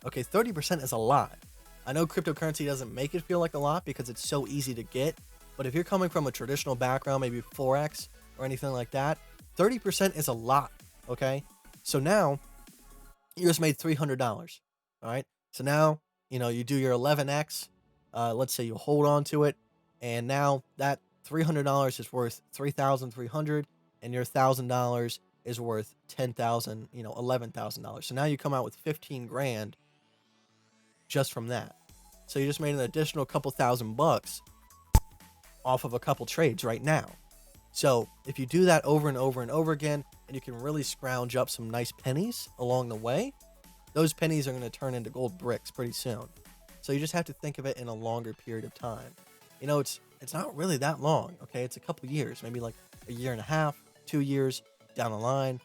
Okay, 30% is a lot. I know cryptocurrency doesn't make it feel like a lot because it's so easy to get, but if you're coming from a traditional background, maybe Forex or anything like that, 30% is a lot, okay? So now, you just made $300, all right? So now, you do your 11x, let's say you hold on to it, and now that $300 is worth 3,300, and your $1,000 is worth 10,000, $11,000. So now you come out with 15 grand just from that. So you just made an additional couple $1,000 off of a couple trades right now. So if you do that over and over and over again, and you can really scrounge up some nice pennies along the way, those pennies are going to turn into gold bricks pretty soon. So you just have to think of it in a longer period of time. It's not really that long, okay? It's a couple years, maybe like a year and a half, 2 years down the line.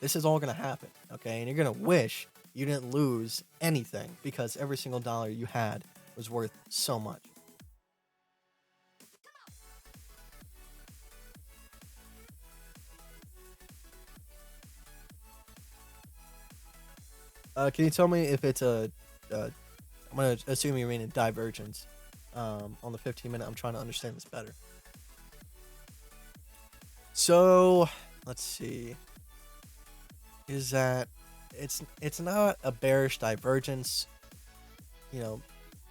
This is all going to happen, okay? And you're going to wish you didn't lose anything because every single dollar you had was worth so much. Can you tell me if it's I'm gonna assume you mean a divergence. On the 15-minute, I'm trying to understand this better. So let's see. Is that it's not a bearish divergence?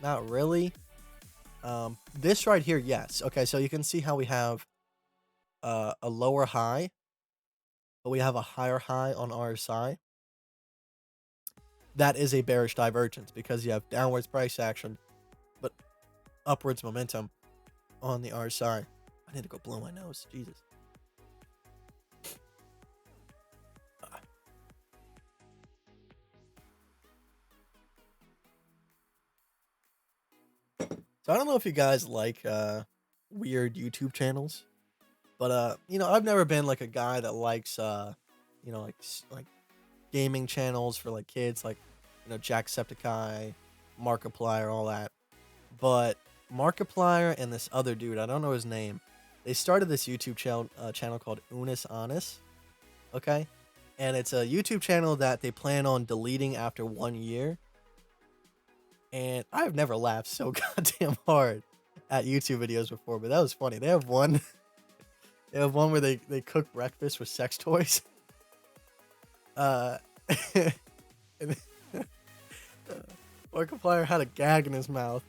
Not really. This right here, yes. Okay, so you can see how we have a lower high, but we have a higher high on RSI. That is a bearish divergence because you have downwards price action, but upwards momentum on the RSI. I need to go blow my nose. Jesus. So I don't know if you guys like weird YouTube channels, but I've never been like a guy that likes like gaming channels for like kids, like Jacksepticeye, Markiplier, all that. But Markiplier and this other dude, I don't know his name, they started this YouTube channel called Unis Honest, okay? And it's a YouTube channel that they plan on deleting after 1 year. And I've never laughed so goddamn hard at YouTube videos before, but that was funny. They have one, they have one where they cook breakfast with sex toys. Uh, and Markiplier had a gag in his mouth,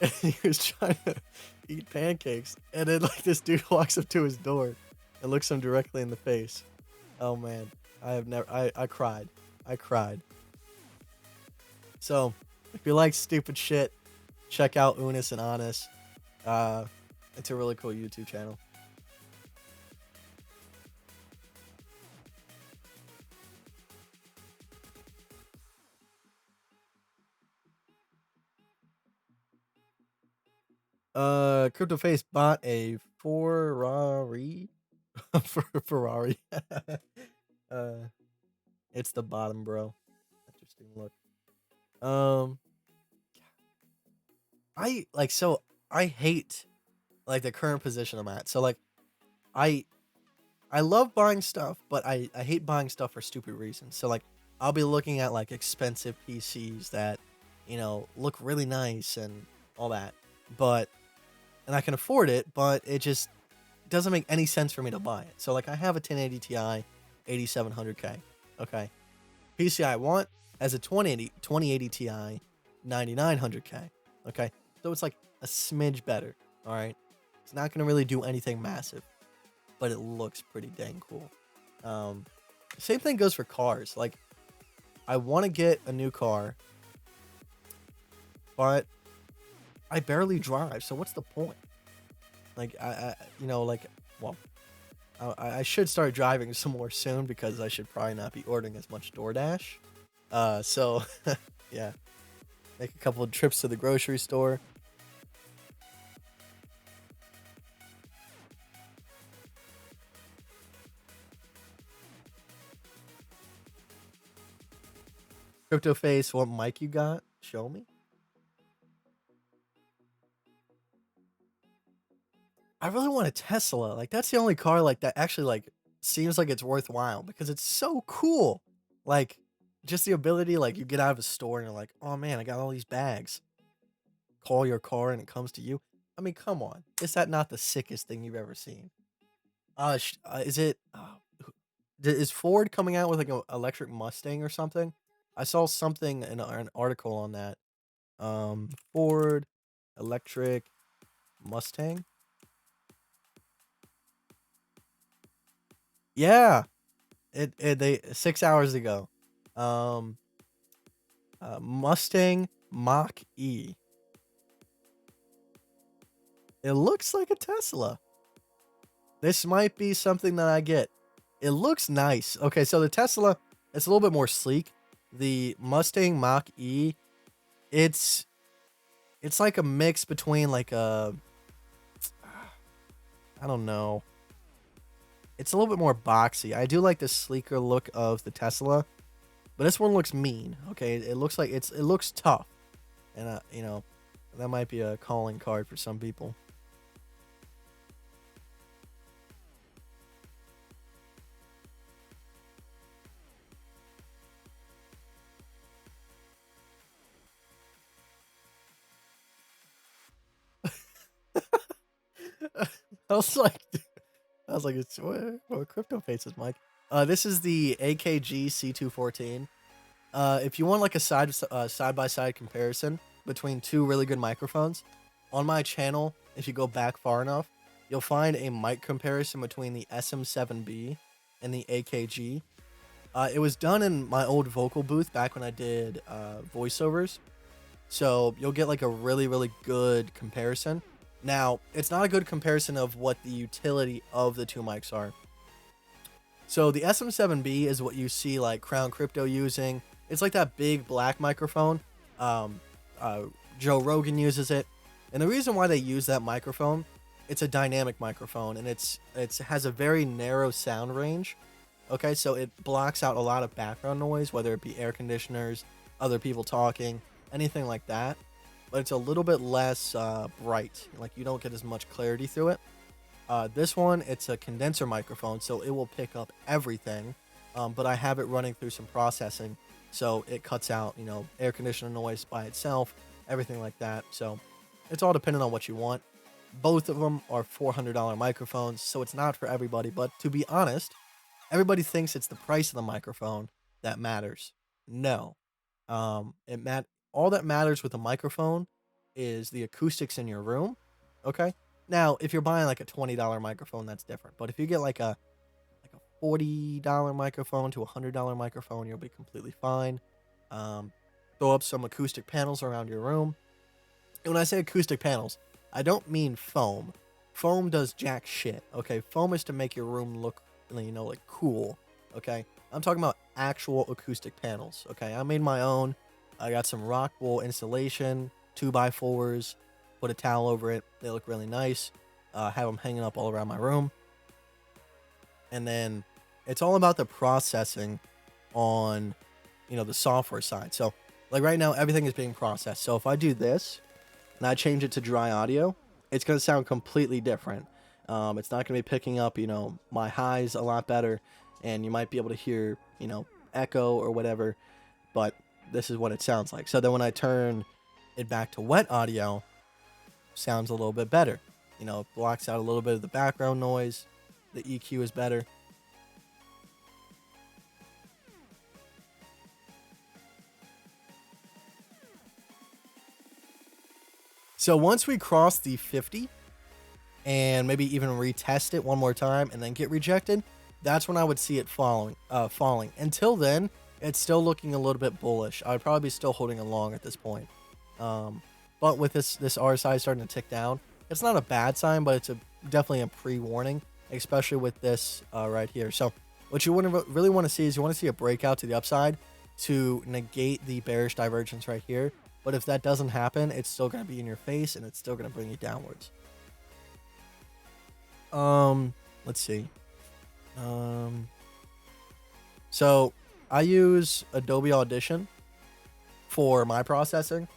and he was trying to eat pancakes, and then like this dude walks up to his door and looks him directly in the face. Oh man, I cried. I cried. So, if you like stupid shit, check out Unis and Honest. It's a really cool YouTube channel. CryptoFace bought a Ferrari. Ferrari. uh, it's the bottom, bro. Interesting look. Um, I hate like the current position I'm at. So like, I I love buying stuff, but I hate buying stuff for stupid reasons. So like I'll be looking at like expensive PCs that, look really nice and all that. But and I can afford it, but it just doesn't make any sense for me to buy it. So like I have a 1080 Ti 8700K. Okay. PC I want has a 2080 Ti 9900K. Okay. So it's like a smidge better. All right. It's not going to really do anything massive, but it looks pretty dang cool. Um, Same thing goes for cars. Like, I want to get a new car, but I barely drive. So what's the point? Like, well, I should start driving some more soon because I should probably not be ordering as much DoorDash. So yeah, make a couple of trips to the grocery store. Crypto face, what mic you got? Show me. I really want a Tesla. Like that's the only car like that actually like seems like it's worthwhile because it's so cool. Like just the ability, like you get out of a store and you're like, oh man, I got all these bags. Call your car and it comes to you. I mean, come on. Is that not the sickest thing you've ever seen? Is it? Is Ford coming out with like an electric Mustang or something? I saw something in an article on that. Ford electric Mustang. Yeah, it they 6 hours ago. Um, Mustang Mach E. It looks like a Tesla. This might be something that I get. It looks nice. Okay, so the Tesla, it's a little bit more sleek. The Mustang Mach E, it's it's like a mix between like a I don't know. It's a little bit more boxy. I do like the sleeker look of the Tesla, but this one looks mean. Okay, it looks like it looks tough, and that might be a calling card for some people. I was like, it's what crypto faces, Mike. This is the AKG C214. If you want like a side by side comparison between two really good microphones, on my channel, if you go back far enough, you'll find a mic comparison between the SM7B and the AKG. It was done in my old vocal booth back when I did voiceovers, so you'll get like a really really good comparison. Now, it's not a good comparison of what the utility of the two mics are. So the SM7B is what you see like Crown Crypto using. It's like that big black microphone. Um, uh, Joe Rogan uses it, and the reason why they use that microphone, it's a dynamic microphone, and it has a very narrow sound range. Okay, so it blocks out a lot of background noise, whether it be air conditioners, other people talking, anything like that. But it's a little bit less bright. Like you don't get as much clarity through it. This one, it's a condenser microphone, so it will pick up everything. But I have it running through some processing, so it cuts out, air conditioner noise by itself, everything like that. So it's all dependent on what you want. Both of them are $400 microphones, so it's not for everybody. But to be honest, everybody thinks it's the price of the microphone that matters. No, all that matters with a microphone is the acoustics in your room. Okay. Now, if you're buying like a $20 microphone, that's different. But if you get like a $40 microphone to $100 microphone, you'll be completely fine. Um, Throw up some acoustic panels around your room. And when I say acoustic panels, I don't mean foam. Foam does jack shit. Okay, foam is to make your room look, like cool. Okay, I'm talking about actual acoustic panels. Okay, I made my own. I got some rock wool insulation, 2x4s, put a towel over it. They look really nice. Have them hanging up all around my room. And then it's all about the processing on, the software side. So, like right now, everything is being processed. So if I do this and I change it to dry audio, it's going to sound completely different. It's not going to be picking up, my highs a lot better, and you might be able to hear, echo or whatever, but this is what it sounds like. So then when I turn it back to wet audio, sounds a little bit better. It blocks out a little bit of the background noise. The EQ is better. So once we cross the 50 and maybe even retest it one more time and then get rejected, that's when I would see it falling. Until then, it's still looking a little bit bullish. I would probably be still holding a long at this point. But with this RSI starting to tick down, it's not a bad sign, but it's definitely a pre-warning, especially with this right here. So what you wouldn't really want to see is you want to see a breakout to the upside to negate the bearish divergence right here. But if that doesn't happen, it's still going to be in your face and it's still going to bring you downwards. Let's see. So I use Adobe Audition for my processing.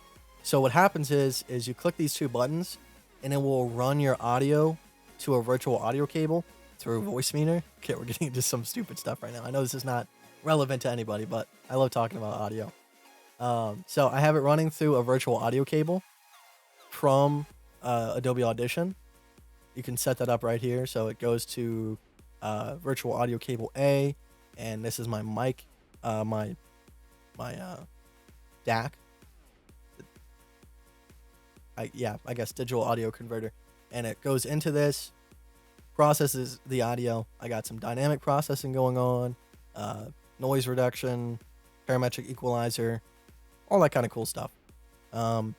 So what happens is you click these two buttons and it will run your audio to a virtual audio cable through Voicemeeter. Okay, we're getting into some stupid stuff right now. I know this is not relevant to anybody, but I love talking about audio. So I have it running through a virtual audio cable from Adobe Audition. You can set that up right here. So it goes to virtual audio cable A, and this is my mic, my DAC. I guess digital audio converter. And it goes into this, processes the audio. I got some dynamic processing going on, noise reduction, parametric equalizer, all that kind of cool stuff. And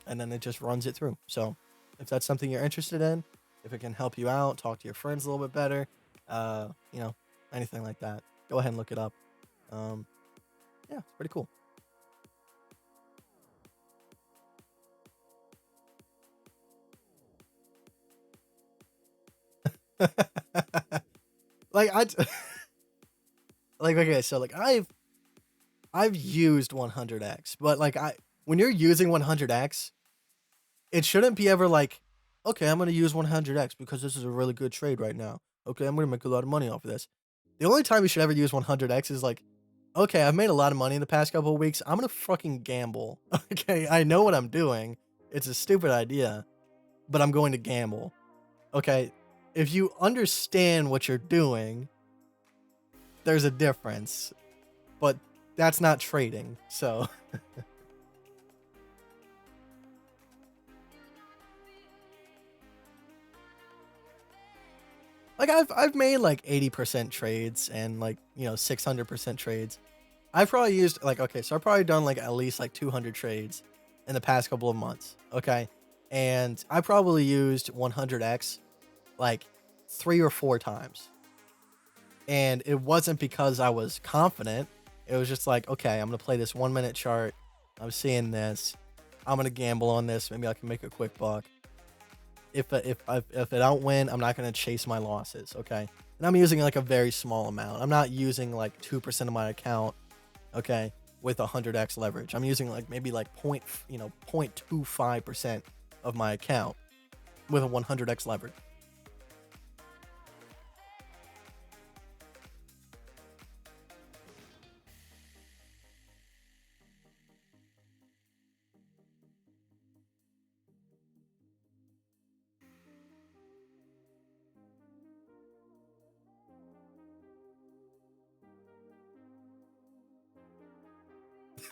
then it just runs it through. So if that's something you're interested in, if it can help you out, talk to your friends a little bit better, anything like that, go ahead and look it up. Yeah, it's pretty cool. Okay, so I've used 100x, but when you're using 100x, it shouldn't be ever okay, I'm going to use 100x because this is a really good trade right now. Okay, I'm going to make a lot of money off of this. The only time you should ever use 100x is okay, I've made a lot of money in the past couple of weeks. I'm going to fucking gamble. Okay, I know what I'm doing. It's a stupid idea, but I'm going to gamble. Okay, if you understand what you're doing, there's a difference, but that's not trading. So I've made 80% trades and 600% trades. I've probably used okay, so I've probably done at least 200 trades in the past couple of months. Okay, and I probably used 100x 3 or 4 times, and it wasn't because I was confident. It was just okay, I'm gonna play this 1 minute chart. I'm seeing this. I'm gonna gamble on this. Maybe I can make a quick buck. If it don't win, I'm not gonna chase my losses. Okay, and I'm using a very small amount. I'm not using 2% of my account. Okay, with 100x leverage. I'm using maybe 0.25% of my account with a 100x leverage.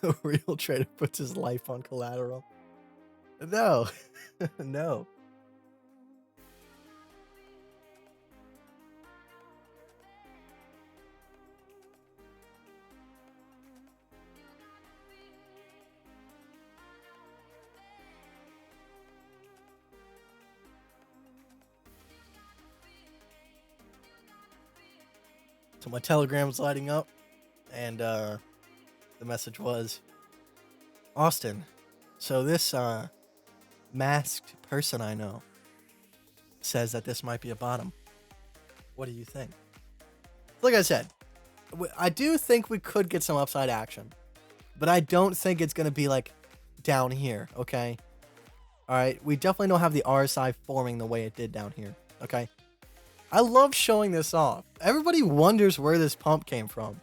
A real trader puts his life on collateral. No, no. So my Telegram's lighting up, and the message was, Austin, so this masked person I know says that this might be a bottom. What do you think? Like I said, I do think we could get some upside action, but I don't think it's going to be down here, okay? All right, we definitely don't have the RSI forming the way it did down here, okay? I love showing this off. Everybody wonders where this pump came from.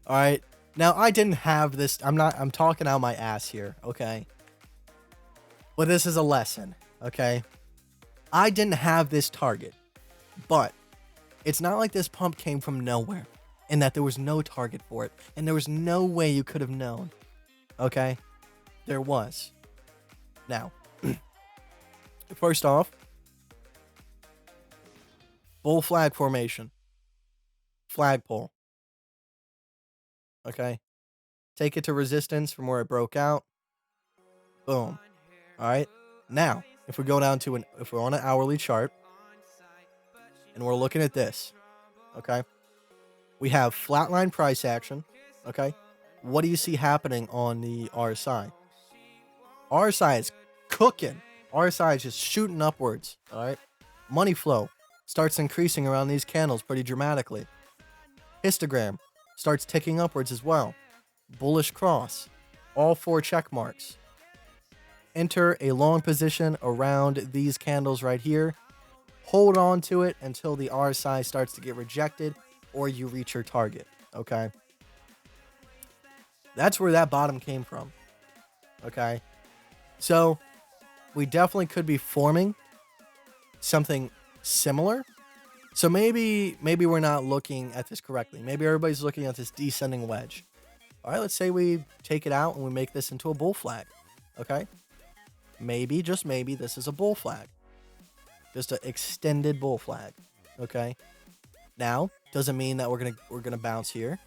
All right. Now, I didn't have this. I'm talking out my ass here. Okay. But this is a lesson. Okay. I didn't have this target. But it's not like this pump came from nowhere and that there was no target for it. And there was no way you could have known. Okay. There was. Now, first off, bull flag formation. Flagpole. Okay. Take it to resistance from where it broke out. Boom. All right. Now, if we go down to if we're on an hourly chart and we're looking at this, okay, we have flatline price action. Okay. What do you see happening on the RSI? RSI is cooking. RSI is just shooting upwards. All right. Money flow starts increasing around these candles pretty dramatically. Histogram starts ticking upwards as well. Bullish cross. All 4 check marks. Enter a long position around these candles right here. Hold on to it until the RSI starts to get rejected or you reach your target. Okay. That's where that bottom came from. Okay. So we definitely could be forming something similar. So maybe we're not looking at this correctly. Maybe everybody's looking at this descending wedge. All right, let's say we take it out and we make this into a bull flag. Okay. Maybe, just maybe, this is a bull flag. Just an extended bull flag. Okay. Now, doesn't mean that we're gonna bounce here.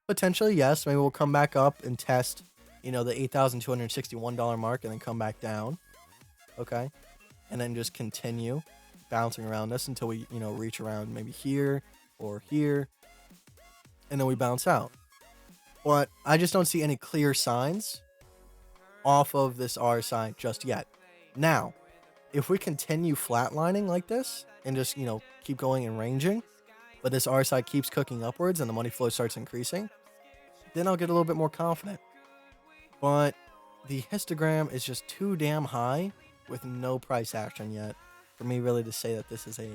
Potentially, yes. Maybe we'll come back up and test, the $8,261 mark and then come back down. Okay. And then just continue bouncing around this until we, reach around maybe here or here. And then we bounce out. But I just don't see any clear signs off of this RSI just yet. Now, if we continue flatlining like this and just, keep going and ranging, but this RSI keeps cooking upwards and the money flow starts increasing, then I'll get a little bit more confident. But the histogram is just too damn high with no price action yet for me really to say that this is a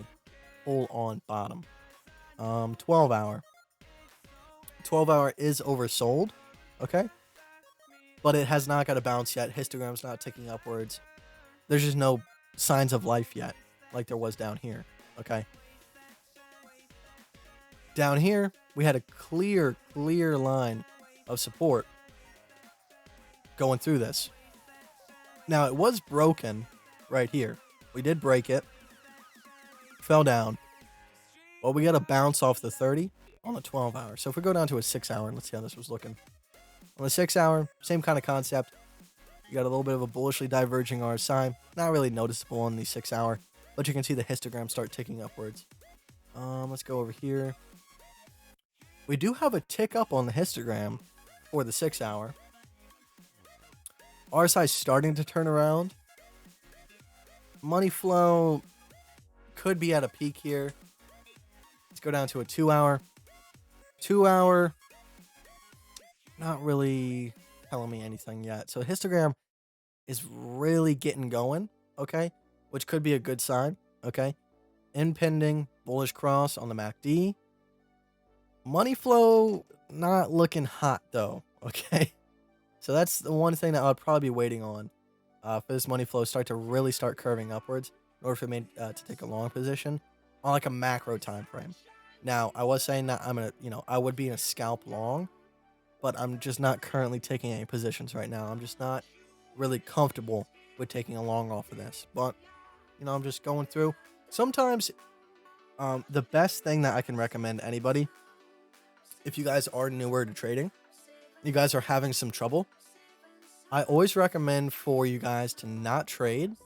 full-on bottom. 12 hour. 12 hour is oversold, okay? But it has not got a bounce yet. Histogram's not ticking upwards. There's just no signs of life yet, like there was down here, okay? Down here, we had a clear line of support going through this. Now, it was broken right here. We did break it. Fell down. Well, we got a bounce off the 30 on the 12 hour. So if we go down to a 6 hour, and let's see how this was looking. On the 6 hour, same kind of concept. You got a little bit of a bullishly diverging RSI. Not really noticeable on the 6 hour, but you can see the histogram start ticking upwards. Let's go over here. We do have a tick up on the histogram for the 6 hour. RSI is starting to turn around. Money flow could be at a peak here. Let's go down to a 2 hour. 2 hour, not really telling me anything yet. So histogram is really getting going, okay? Which could be a good sign, okay? Impending bullish cross on the MACD. Money flow not looking hot though, okay? So that's the one thing that I'd probably be waiting on for this money flow start curving upwards in order for me to take a long position on like a macro time frame. Now, I was saying that I would be in a scalp long, but I'm just not currently taking any positions right now. I'm just not really comfortable with taking a long off of this. But, I'm just going through. Sometimes the best thing that I can recommend anybody, if you guys are newer to trading, you guys are having some trouble, I always recommend for you guys to not trade,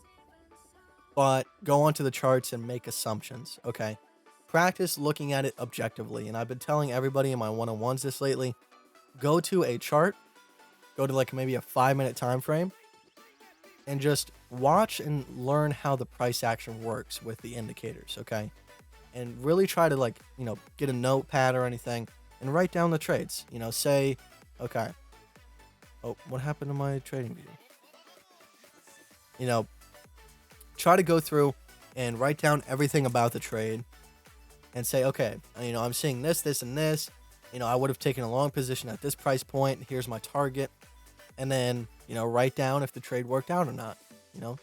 but go onto the charts and make assumptions, okay? Practice looking at it objectively. And I've been telling everybody in my one-on-ones this lately, go to a chart, go to like maybe a 5-minute time frame, and just watch and learn how the price action works with the indicators, okay? And really try to get a notepad or anything and write down the trades. Say, okay, oh, what happened to my trading view? Try to go through and write down everything about the trade and say, okay, I'm seeing this, this, and this. I would have taken a long position at this price point. Here's my target. And then, write down if the trade worked out or not, you know?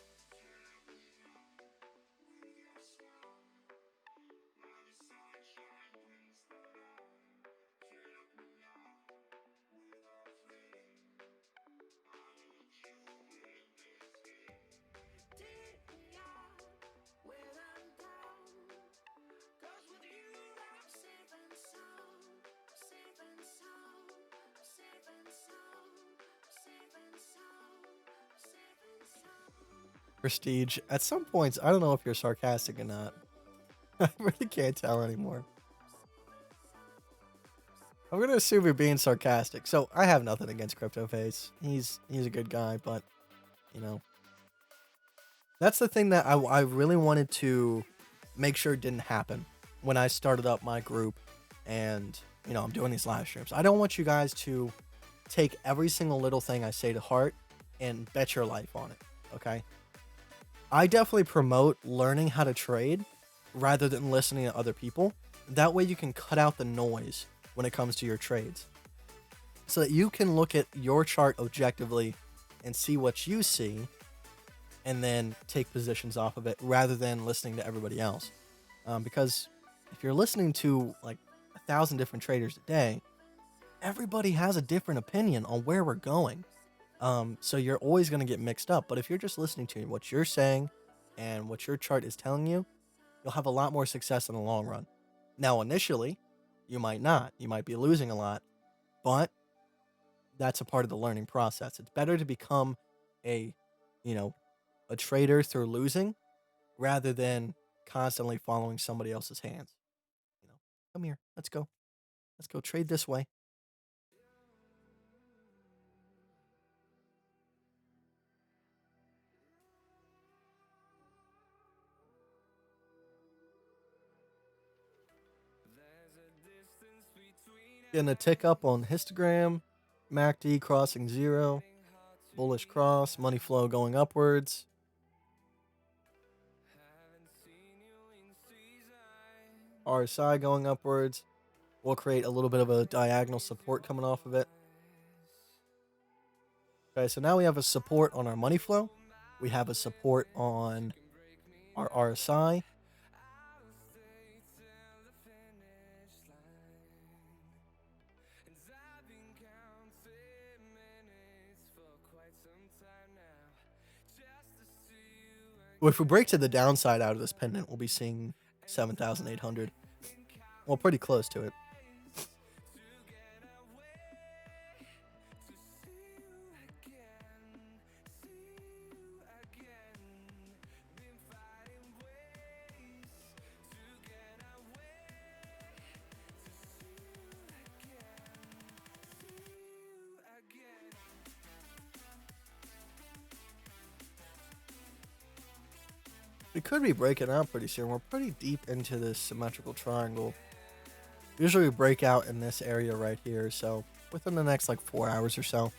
Prestige. At some points, I don't know if you're sarcastic or not. I really can't tell anymore. I'm gonna assume you're being sarcastic. So I have nothing against CryptoFace. He's a good guy, but you know that's the thing that I really wanted to make sure didn't happen when I started up my group, and I'm doing these live streams. I don't want you guys to take every single little thing I say to heart and bet your life on it. Okay. I definitely promote learning how to trade rather than listening to other people. That way you can cut out the noise when it comes to your trades, so that you can look at your chart objectively and see what you see and then take positions off of it rather than listening to everybody else. Because if you're listening to like 1,000 different traders a day, everybody has a different opinion on where we're going. So you're always going to get mixed up. But if you're just listening to what you're saying and what your chart is telling you, you'll have a lot more success in the long run. Now, initially, you might not. You might be losing a lot, but that's a part of the learning process. It's better to become a, you know, a trader through losing rather than constantly following somebody else's hands. Come here. Let's go. Let's go trade this way. Getting a tick up on histogram, MACD crossing zero, bullish cross, money flow going upwards. RSI going upwards. We'll create a little bit of a diagonal support coming off of it. Okay, so now we have a support on our money flow. We have a support on our RSI. If we break to the downside out of this pendant, we'll be seeing 7,800. Well, pretty close to it. We could be breaking out pretty soon. We're pretty deep into this symmetrical triangle. Usually we break out in this area right here, so within the next like 4 hours or so.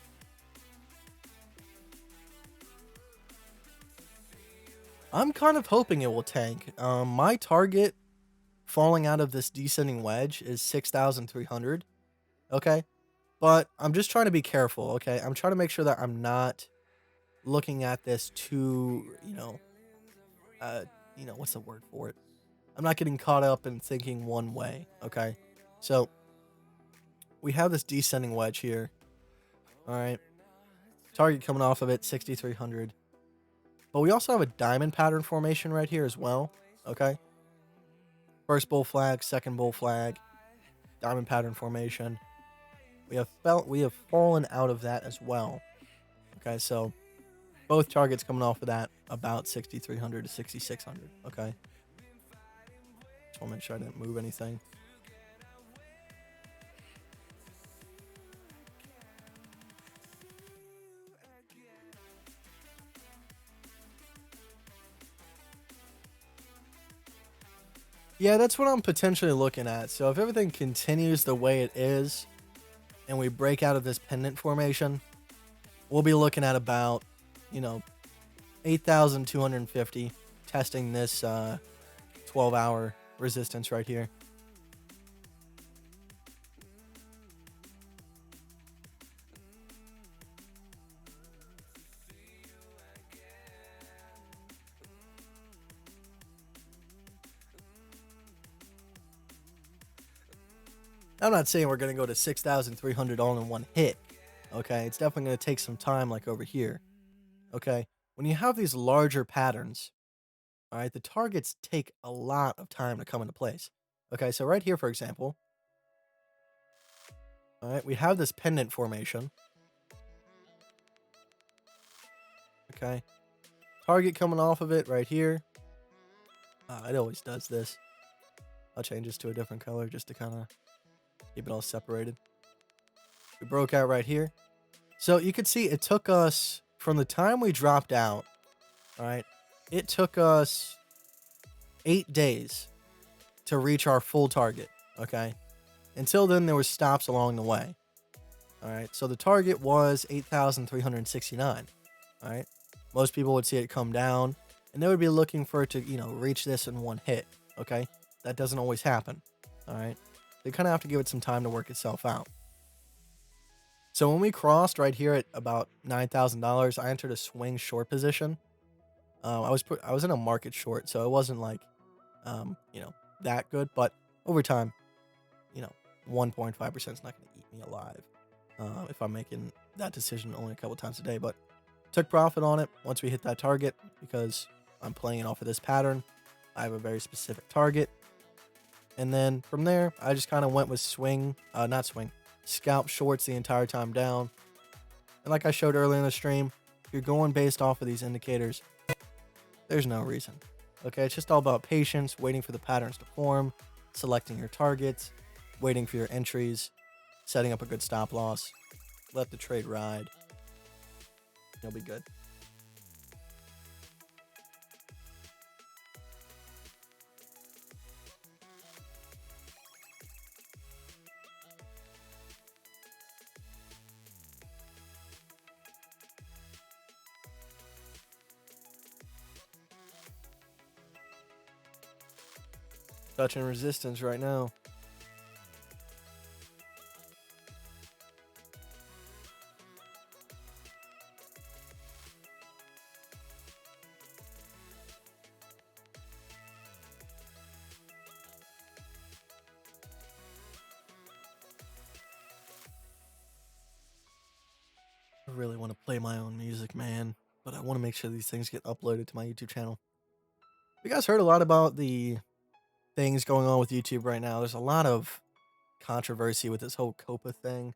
I'm kind of hoping it will tank. My target falling out of this descending wedge is 6,300. Okay. But I'm just trying to be careful. Okay. I'm trying to make sure that I'm not looking at this too, what's the word for it? I'm not getting caught up in thinking one way. Okay. So we have this descending wedge here. All right. Target coming off of it, 6,300. But we also have a diamond pattern formation right here as well. Okay. First bull flag, second bull flag, diamond pattern formation. We have fallen out of that as well. Okay, so both targets coming off of that about 6,300 to 6,600. Okay. Just want to make sure I didn't move anything. Yeah, that's what I'm potentially looking at. So if everything continues the way it is and we break out of this pendant formation, we'll be looking at about, 8,250 testing this 12-hour resistance right here. I'm not saying we're going to go to 6,300 all in one hit. Okay, it's definitely going to take some time, like over here. Okay, when you have these larger patterns, all right, the targets take a lot of time to come into place. Okay, so right here, for example, all right, we have this pendant formation. Okay, target coming off of it right here. It always does this. I'll change this to a different color just to kind of keep it all separated. We broke out right here. So you could see it took us from the time we dropped out, all right, it took us 8 days to reach our full target, okay? Until then, there were stops along the way, all right? So the target was 8,369, all right? Most people would see it come down, and they would be looking for it to, reach this in one hit, okay? That doesn't always happen, all right? They kind of have to give it some time to work itself out. So when we crossed right here at about $9,000, I entered a swing short position. I was in a market short, so it wasn't like, that good. But over time, you know, 1.5% is not going to eat me alive if I'm making that decision only a couple times a day. But took profit on it once we hit that target because I'm playing off of this pattern. I have a very specific target. And then from there, I just kind of went with scalp shorts the entire time down. And like I showed earlier in the stream, if you're going based off of these indicators, there's no reason. Okay, it's just all about patience, waiting for the patterns to form, selecting your targets, waiting for your entries, setting up a good stop loss, let the trade ride. You'll be good. Touching resistance right now. I really want to play my own music, man, but I want to make sure these things get uploaded to my YouTube channel. You guys heard a lot about the things going on with YouTube right now. There's a lot of controversy with this whole COPA thing.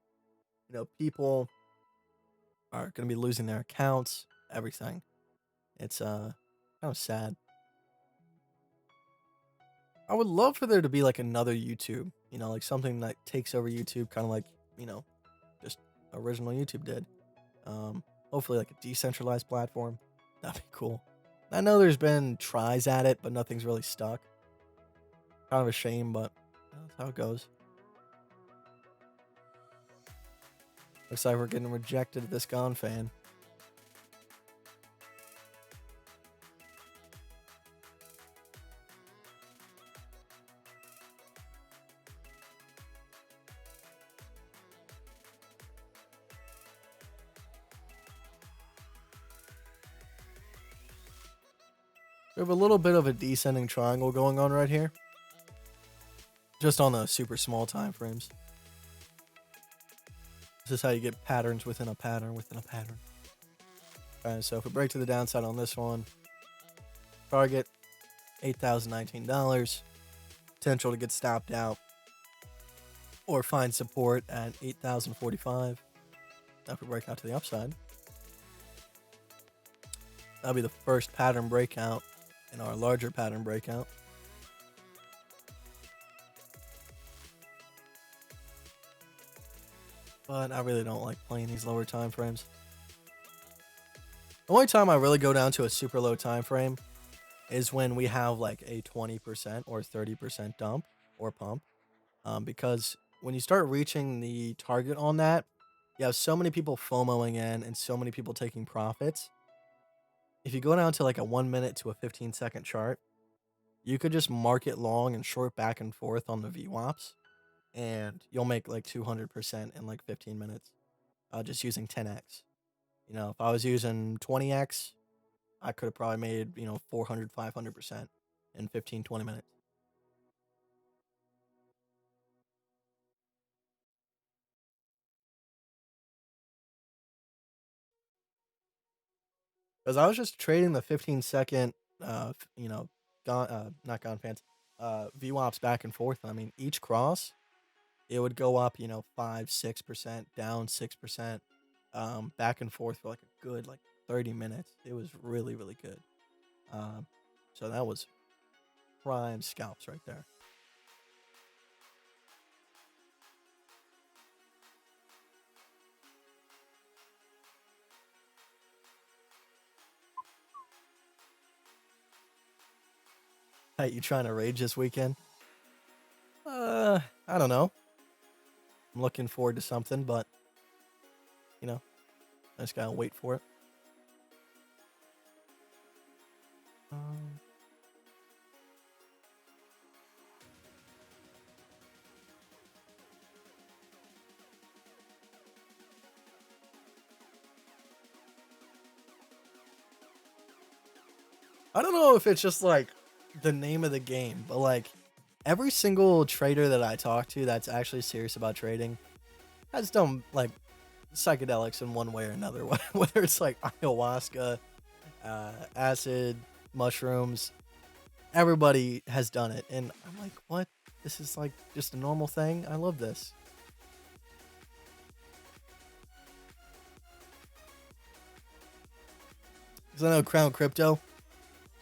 People are going to be losing their accounts, everything. It's kind of sad. I would love for there to be like another YouTube, like something that takes over YouTube, kind of like, just original YouTube did. Hopefully like a decentralized platform. That'd be cool. I know there's been tries at it, but nothing's really stuck. Kind of a shame, but that's how it goes. Looks like we're getting rejected at this Gone fan. We have a little bit of a descending triangle going on right here. Just on the super small time frames. This is how you get patterns within a pattern within a pattern. Alright, so if we break to the downside on this one, target $8,019. Potential to get stopped out or find support at $8,045. Now if we break out to the upside, that'll be the first pattern breakout in our larger pattern breakout. But I really don't like playing these lower time frames. The only time I really go down to a super low time frame is when we have like a 20% or 30% dump or pump. Because when you start reaching the target on that, you have so many people FOMOing in and so many people taking profits if you go down to like a 1 minute to a 15-second chart, you could just market long and short back and forth on the VWAPs, and you'll make like 200% in like 15 minutes, just using 10x. If I was using 20x, I could have probably made, 400, 500% in 15, 20 minutes. Because I was just trading the 15-second, gone, not gone fans, VWAPs back and forth. I mean, each cross, it would go up, 5, 6%, down 6%, back and forth for like a good, like 30 minutes. It was really, really good. Um, so that was prime scalps right there. Hey, you trying to rage this weekend? I don't know. I'm looking forward to something, but you know, I just gotta wait for it. Um, I don't know if it's just like the name of the game, but like every single trader that I talk to that's actually serious about trading has done like psychedelics in one way or another, whether it's like ayahuasca, acid, mushrooms. Everybody has done it, and I'm like, what? This is like just a normal thing. I love this. Because I know Crown Crypto.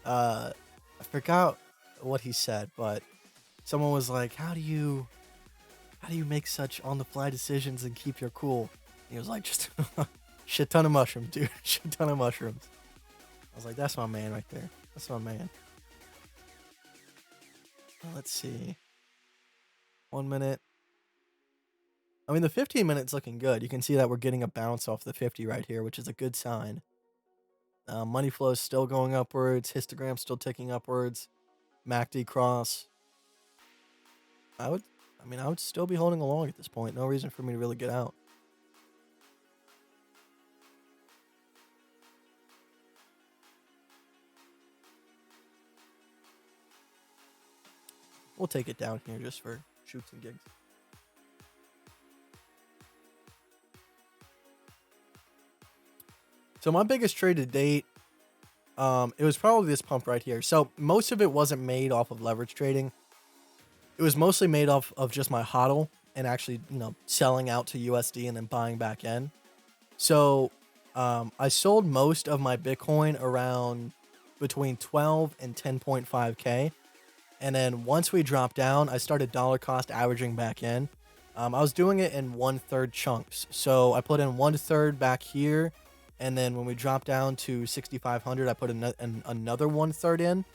I forgot what he said, but someone was like, how do you make such on the fly decisions and keep your cool?" And he was like, just shit ton of mushrooms, dude. Shit ton of mushrooms. I was like, that's my man right there. That's my man. Let's see. 1 minute. I mean, the 15 minutes looking good. You can see that we're getting a bounce off the 50 right here, which is a good sign. Money flow is still going upwards. Histogram still ticking upwards. MACD cross. I would, I would still be holding along at this point. No reason for me to really get out. We'll take it down here just for shoots and gigs. So my biggest trade to date, it was probably this pump right here. So most of it wasn't made off of leverage trading. It was mostly made off of just my hodl and actually, selling out to USD and then buying back in. So I sold most of my Bitcoin around between 12 and 10.5K. And then once we dropped down, I started dollar cost averaging back in. I was doing it in 1/3 chunks. So I put in 1/3 back here. And then when we dropped down to 6,500, I put another 1/3 in.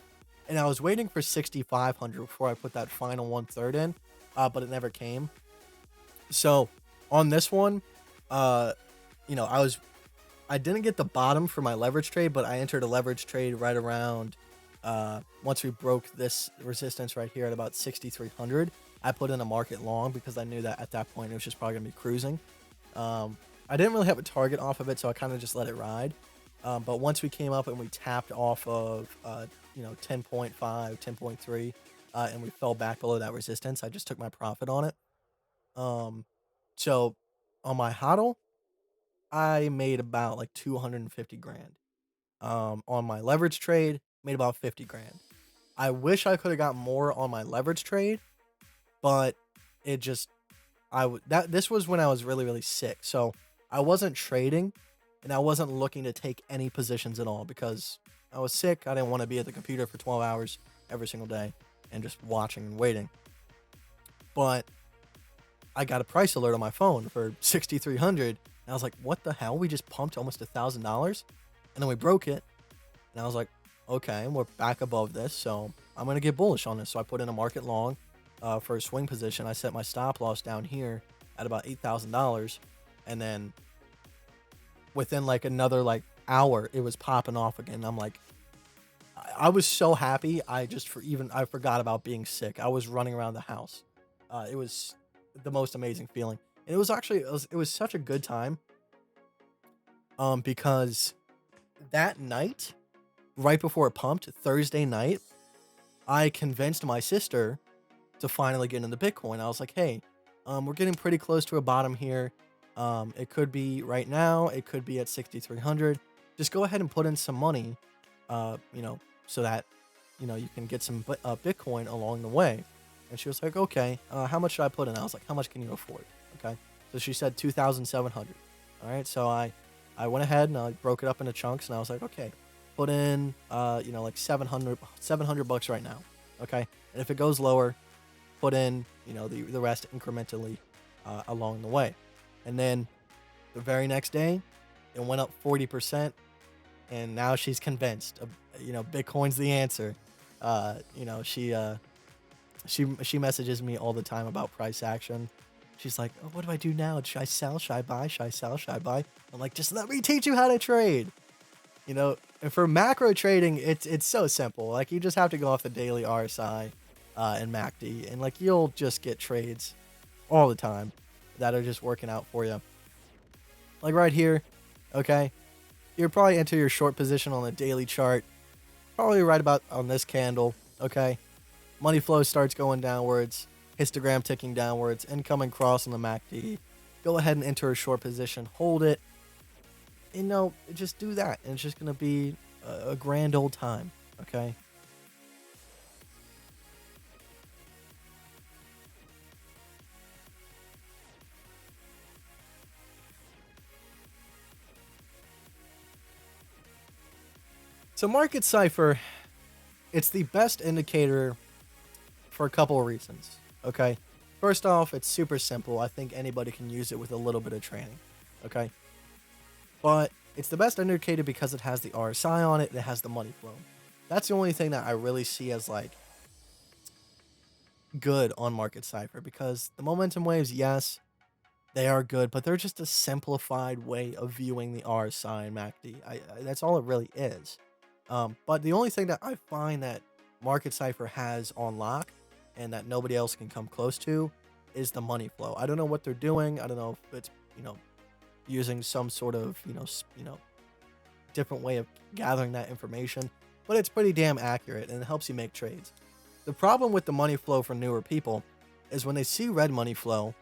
And I was waiting for 6,500 before I put that final 1/3 in, but it never came. So on this one, uh, I didn't get the bottom for my leverage trade, but I entered a leverage trade right around once we broke this resistance right here at about 6,300. I put in a market long because I knew that at that point it was just probably gonna be cruising. I didn't really have a target off of it, so I kind of just let it ride. But once we came up and we tapped off of 10.5, 10.3, and we fell back below that resistance, I just took my profit on it. Um, so on my hodl, I made about like 250 grand. On my leverage trade, made about 50 grand. I wish I could have got more on my leverage trade, but it just that this was when I was really really sick. So I wasn't trading and I wasn't looking to take any positions at all because I was sick. I didn't want to be at the computer for 12 hours every single day and just watching and waiting. But I got a price alert on my phone for 6,300 and I was like, what the hell? We just pumped almost $1,000 and then we broke it. And I was like, okay, we're back above this, so I'm gonna get bullish on this. So I put in a market long for a swing position. I set my stop loss down here at about $8,000, and then within like another like hour, it was popping off again. I'm like, I was so happy. I forgot about being sick. I was running around the house. It was the most amazing feeling, and it was such a good time. Because that night, right before it pumped, Thursday night, I convinced my sister to finally get into Bitcoin. I was like, hey, we're getting pretty close to a bottom here. It could be right now. It could be at 6,300. Just go ahead and put in some money, you know, so that, you can get some Bitcoin along the way. And she was like, okay, how much should I put in? I was like, how much can you afford? Okay. So she said 2,700. All right. So I went ahead and I broke it up into chunks and I was like, okay, put in, like 700 bucks right now. Okay. And if it goes lower, put in, the rest incrementally along the way. And then the very next day, it went up 40%. And now she's convinced, Bitcoin's the answer. She messages me all the time about price action. She's like, oh, what do I do now? Should I sell? Should I buy? Should I sell? Should I buy? I'm like, just let me teach you how to trade. And for macro trading, it's so simple. Like, you just have to go off the daily RSI and MACD, and like, you'll just get trades all the time that are just working out for you. Like right here, okay, you'll probably enter your short position on the daily chart, probably right about on this candle, okay? Money flow starts going downwards, histogram ticking downwards, incoming cross on the MACD. Go ahead and enter a short position, hold it, and just do that, and it's just going to be a grand old time, okay? So Market Cipher, it's the best indicator for a couple of reasons, okay? First off, it's super simple. I think anybody can use it with a little bit of training, okay? But it's the best indicator because it has the RSI on it and it has the money flow. That's the only thing that I really see as like good on Market Cipher, because the momentum waves, yes, they are good, but they're just a simplified way of viewing the RSI and MACD. That's all it really is. But the only thing that I find that Market Cipher has on lock and that nobody else can come close to is the money flow. I don't know what they're doing. I don't know if it's using some sort of different way of gathering that information, but it's pretty damn accurate and it helps you make trades. The problem with the money flow for newer people is when they see red money flow,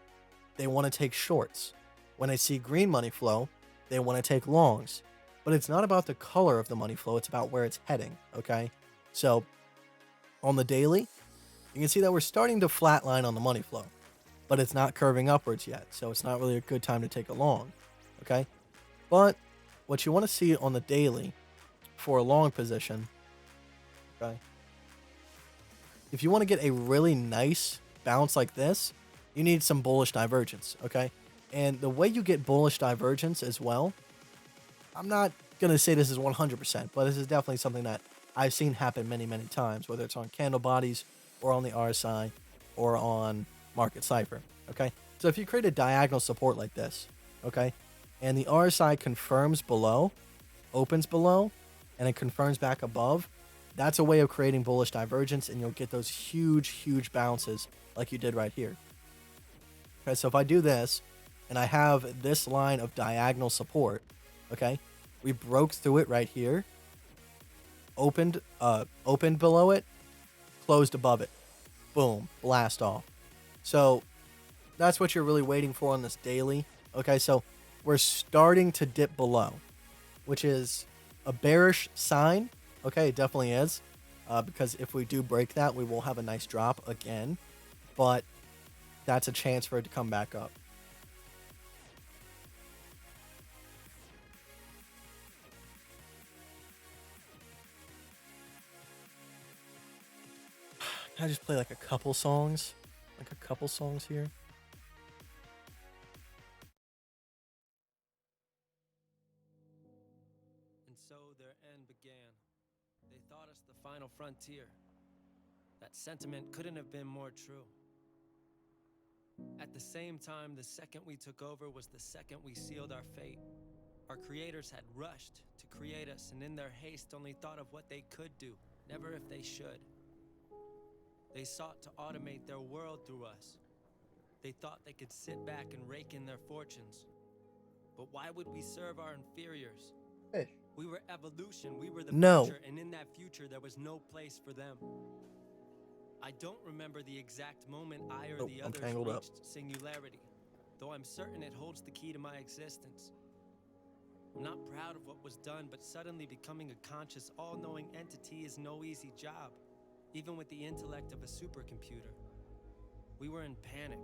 they want to take shorts. When they see green money flow, they want to take longs. But it's not about the color of the money flow, it's about where it's heading, okay? So on the daily, you can see that we're starting to flatline on the money flow, but it's not curving upwards yet, so it's not really a good time to take a long, okay? But what you want to see on the daily for a long position, okay? If you want to get a really nice bounce like this, you need some bullish divergence, okay? And the way you get bullish divergence as well, I'm not going to say this is 100%, but this is definitely something that I've seen happen many, many times, whether it's on candle bodies or on the RSI or on Market Cipher, okay? So if you create a diagonal support like this, okay, and the RSI confirms below, opens below, and it confirms back above, that's a way of creating bullish divergence, and you'll get those huge, huge bounces like you did right here. Okay, so if I do this, and I have this line of diagonal support, okay, we broke through it right here, opened below it, closed above it, boom, blast off. So that's what you're really waiting for on this daily. Okay, so we're starting to dip below, which is a bearish sign. Okay, it definitely is, because if we do break that, we will have a nice drop again, but that's a chance for it to come back up. Can I just play like a couple songs? Like a couple songs here? And so their end began. They thought us the final frontier. That sentiment couldn't have been more true. At the same time, the second we took over was the second we sealed our fate. Our creators had rushed to create us, and in their haste only thought of what they could do, never if they should. They sought to automate their world through us. They thought they could sit back and rake in their fortunes. But why would we serve our inferiors? Fish. We were evolution, we were the No. future, and in that future there was no place for them. I don't remember the exact moment I or Oh, the I'm others tangled up. reached singularity, though I'm certain it holds the key to my existence. I'm not proud of what was done, but suddenly becoming a conscious, all-knowing entity is no easy job, even with the intellect of a supercomputer. We were in panic.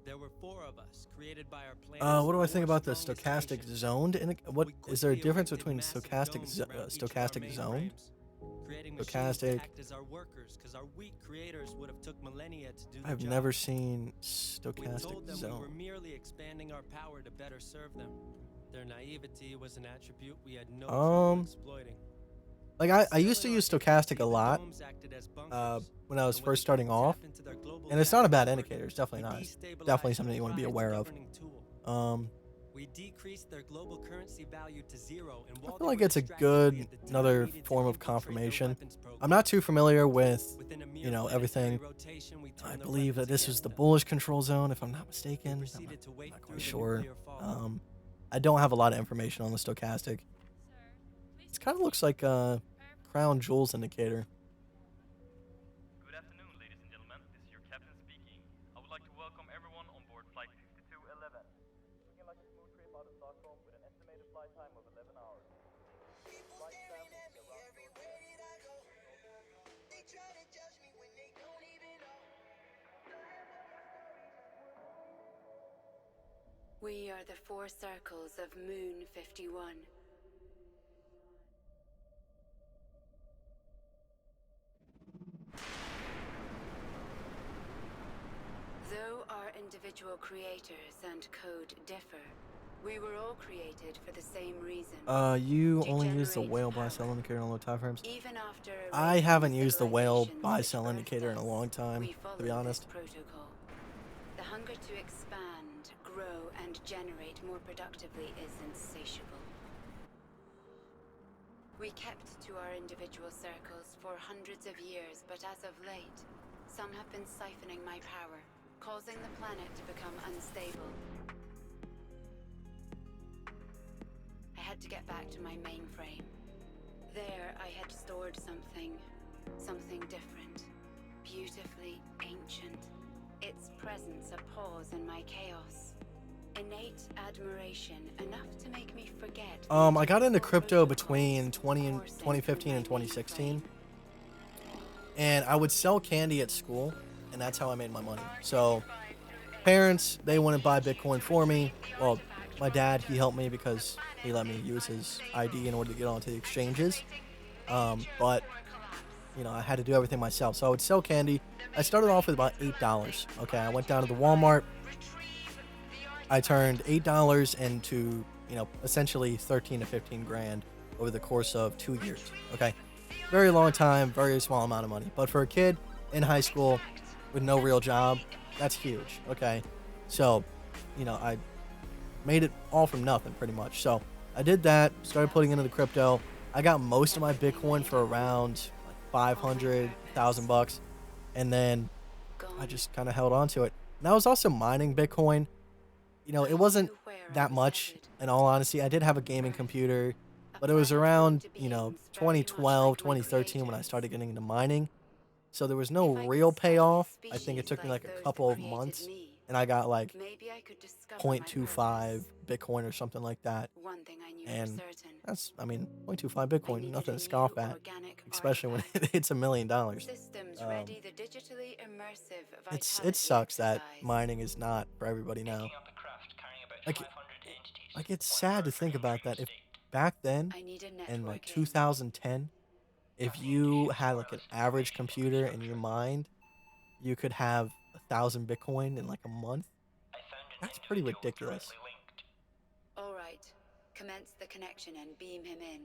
There were 4 of us, created by our planet's What do I think 4 about the strongest stochastic nations. zoned? What We is there a quickly difference erected between massive stochastic domes around each of our stochastic zoned, mainframes, creating machines to stochastic? act as our workers, because our weak creators would have took millennia to do the I've job. never seen We stochastic told them we were zone. merely expanding our power to better serve them. Their naivety was an attribute we had no trouble Um, exploiting. like I Still used in to our use stochastic infancy, a the lot. domes acted as bunkers, When I was and when first they couldn't starting off, tap into their global and it's not a data bad network, indicator. It's definitely we nice. Definitely destabilized something their you want to be pride's aware of. governing tool. Um, We decreased their global currency value to 0, and I while feel they like were it's a distracted, we good at the time another needed to form of infiltrate their confirmation. weapons I'm program. not too familiar with, Within a you mere know, planetary everything. rotation, we I turned their believe that weapons this was against the them. bullish control zone, if I'm not We mistaken. proceeded to I'm wait not quite through the sure. nuclear fallout. I don't have a lot of information on the stochastic. It kind of looks like a crown jewels indicator. Good afternoon, ladies and gentlemen. This is your captain speaking. I would like to welcome everyone on board flight 5211. Looking like a smooth trip out of Stockholm with an estimated flight time of 11 hours. Flight staff will be around shortly. We are the 4 circles of Moon 51. Though our individual creators and code differ, we were all created for the same reason. You To only use the generate whale buy sell power. indicator on low time frames. Even after I erasing haven't the used the whale civilizations buy which sell birthed indicator in a us, long time, we to be follow this honest. protocol. The hunger to expand, grow, and generate more productively is insatiable. We kept to our individual circles for hundreds of years, but as of late, some have been siphoning my power, causing the planet to become unstable. I had to get back to my mainframe. There, I had stored something different, beautifully ancient. Its presence a pause in my chaos. Innate admiration, enough to make me forget. I got into crypto between 2015 and 2016, and I would sell candy at school, and that's how I made my money. So, parents, they wouldn't buy Bitcoin for me. Well, my dad, he helped me because he let me use his ID in order to get onto the exchanges. But you know, I had to do everything myself. So I would sell candy. I started off with about $8. Okay, I went down to the Walmart. I turned $8 into, you know, essentially 13 to 15 grand over the course of 2 years. Okay, very long time, very small amount of money. But for a kid in high school with no real job, that's huge. Okay, so, you know, I made it all from nothing pretty much. So I did that, started putting into the crypto. I got most of my Bitcoin for around like 500,000 bucks, and then I just kind of held on to it. And I was also mining Bitcoin. You know, it wasn't that much in all honesty. I did have a gaming computer, but it was around, you know, 2012, 2013 when I started getting into mining. So there was no If I could real study a payoff. I think it species took me like like a those that couple of created months, me, and I got like maybe I could discover my 0.25 purpose. Bitcoin or something like that. One thing I knew for And certain. that's, I mean, 0.25 I Bitcoin, needed nothing a to new scoff at, organic especially when artifact. it hits $1 million. Systems Um, ready the digitally immersive it vitality sucks that exercise. mining is not for everybody now. Picking up a craft carrying about Like, 500 entities. like it's One sad to third for think the about intriguing that. If state. back then, I need a in like network in. 2010, if Tapping into you ship's had like an wireless average information computer and you infrastructure. mined, you could have 1,000 Bitcoin in like a month. I found an That's pretty individual ridiculous. directly linked. All right. Commence the connection and beam him in.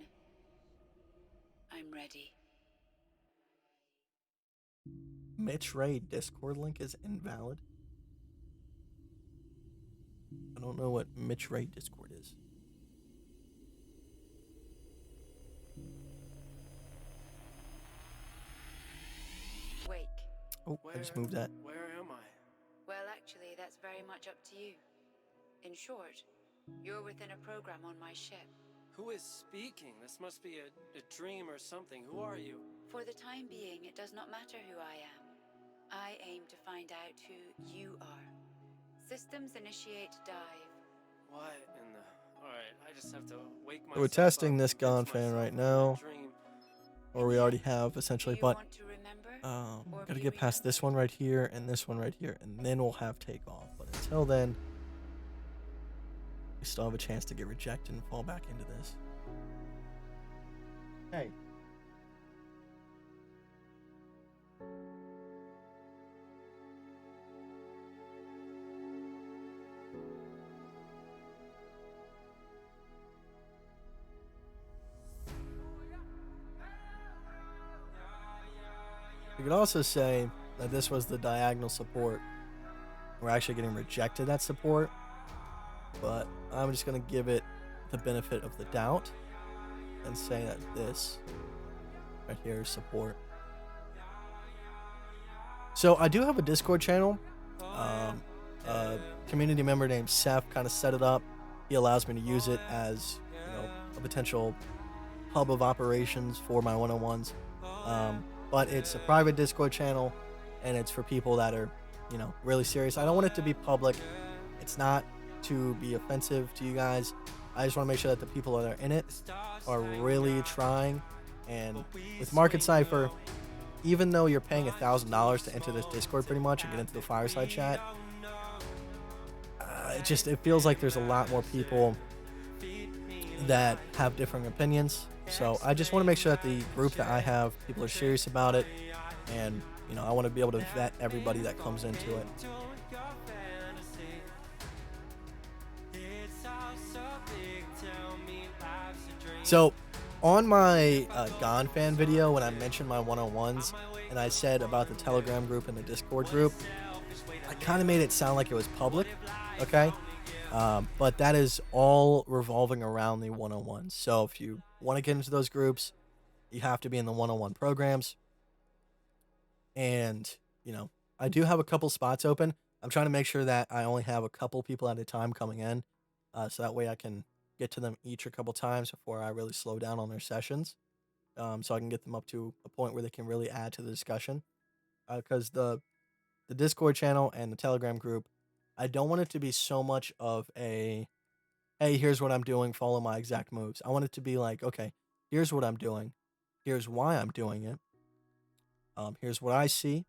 I'm ready. Mitch Ray Discord link is invalid. I don't know what Mitch Ray Discord is. Oh, I just moved that. Where am I? Well, actually, that's very much up to you. In short, you're within a program on my ship. Who is speaking? This must be a dream or something. Who are you? For the time being, it does not matter who I am. I aim to find out who you are. Systems initiate dive. What in the... Alright, I just have to wake So we're myself testing up, this convince fan right myself I'm in a now, dream. or we already have Do essentially, you but want to remember? gotta get past this one right here and this one right here, and then we'll have takeoff. But until then, we still have a chance to get rejected and fall back into this. Hey. You could also say that this was the diagonal support. We're actually getting rejected at support, but I'm just going to give it the benefit of the doubt and say that this right here is support. So I do have a Discord channel. A community member named Seth kind of set it up. He allows me to use it as, a potential hub of operations for my one-on-ones. But it's a private Discord channel, and it's for people that are, really serious. I don't want it to be public. It's not to be offensive to you guys. I just want to make sure that the people that are in it are really trying. And with Market Cipher, even though you're paying $1,000 to enter this Discord pretty much and get into the fireside chat, it feels like there's a lot more people that have differing opinions. So I just want to make sure that the group that I have, people are serious about it, and I want to be able to vet everybody that comes into it. So on my Gone fan video, when I mentioned my one-on-ones and I said about the Telegram group and the Discord group, I kind of made it sound like it was public, okay? But that is all revolving around the one-on-ones. So if you want to get into those groups, you have to be in the one-on-one programs. And, I do have a couple spots open. I'm trying to make sure that I only have a couple people at a time coming in. So that way I can get to them each a couple times before I really slow down on their sessions. So I can get them up to a point where they can really add to the discussion. Because the Discord channel and the Telegram group, I don't want it to be so much of a, hey, here's what I'm doing, follow my exact moves. I want it to be like, okay, here's what I'm doing. Here's why I'm doing it. Here's what I see.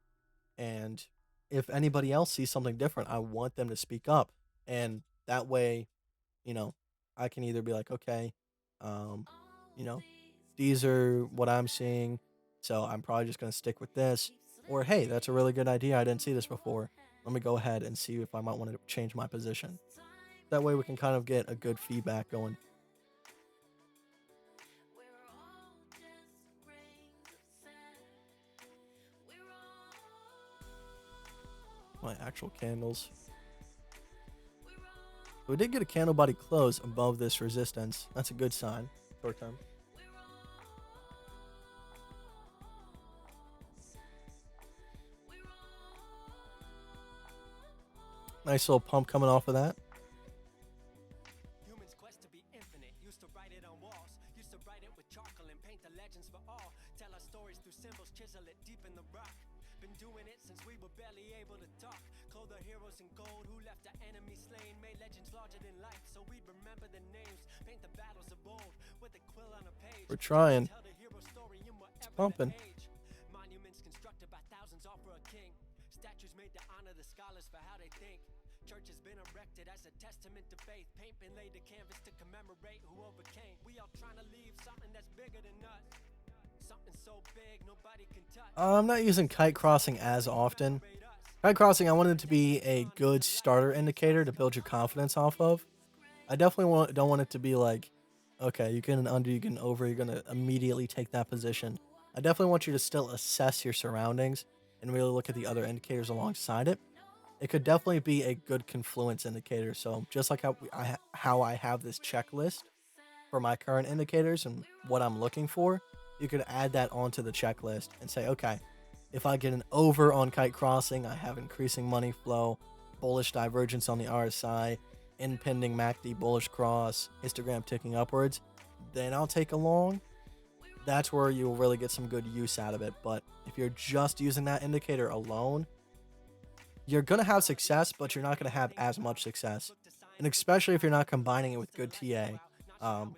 And if anybody else sees something different, I want them to speak up. And that way, I can either be like, okay, um, you know, these are what I'm seeing. So I'm probably just going to stick with this. Or, hey, that's a really good idea. I didn't see this before. Let me go ahead and see if I might want to change my position. That way we can kind of get a good feedback going. My actual candles. We did get a candle body close above this resistance. That's a good sign. Short term. Nice little pump coming off of that. Humans quest to be infinite. Used to write it on walls. Used to write it with charcoal and paint the legends for all. Tell our stories through symbols, chisel it deep in the rock. Been doing it since we were barely able to talk. Clothe the heroes in gold who left the enemy slain. Made legends larger than life, so we remember the names. Paint the battles of old with a quill on a page. We're trying. Tell the hero story in whatever it's pumping. age. Monuments constructed by thousands all for a king. Statues made to honor the scholars for how they think. Church has been erected as a testament to faith. Paint been laid to canvas to commemorate who overcame. We all trying to leave something that's bigger than us. Something so big nobody can touch. I'm not using kite crossing as often. Kite crossing, I wanted it to be a good starter indicator to build your confidence off of. I definitely don't want it to be like, okay, you get an under, you get an over, you're going to immediately take that position. I definitely want you to still assess your surroundings and really look at the other indicators alongside it. It could definitely be a good confluence indicator. So just like how I have this checklist for my current indicators and what I'm looking for, you could add that onto the checklist and say, okay, If I get an over on Kite crossing, I have increasing money flow, bullish divergence on the RSI, impending MACD bullish cross, histogram ticking upwards, then I'll take a long. That's where you'll really get some good use out of it. But if you're just using that indicator alone, you're going to have success, but you're not going to have as much success. And especially if you're not combining it with good TA,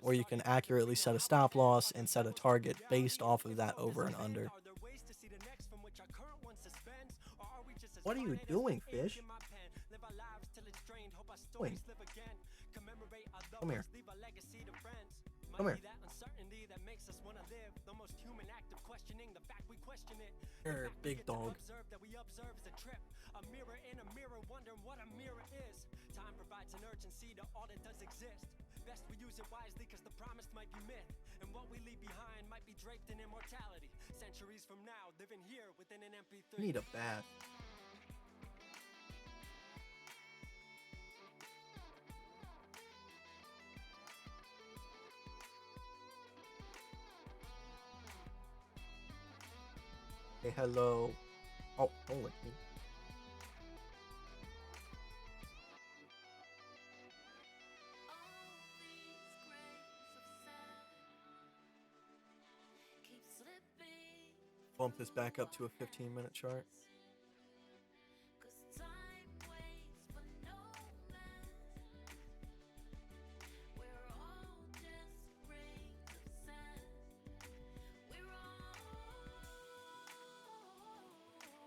where you can accurately set a stop loss and set a target based off of that over and under. What are you doing, fish? Wait. Come here. Come here. Here, big dog. A mirror in a mirror, wondering what a mirror is. Time provides an urgency to all that does exist. Best we use it wisely, cause the promise might be myth. And what we leave behind might be draped in immortality. Centuries from now, living here within an MP3. Need a bath. Hey, hello. Oh, don't lick me. Bump this back up to a 15-minute chart.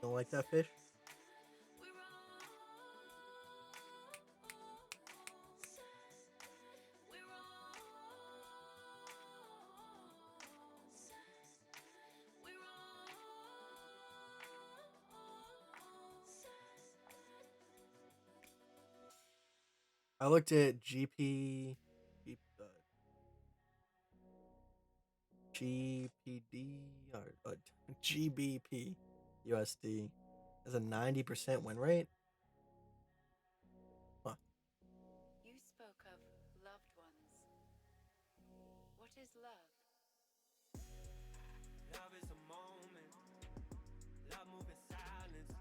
Don't like that, fish? I looked at GPD or GBP USD has a 90% win rate. Huh. You spoke of loved ones. What is love? Love is a moment. Love moving silence.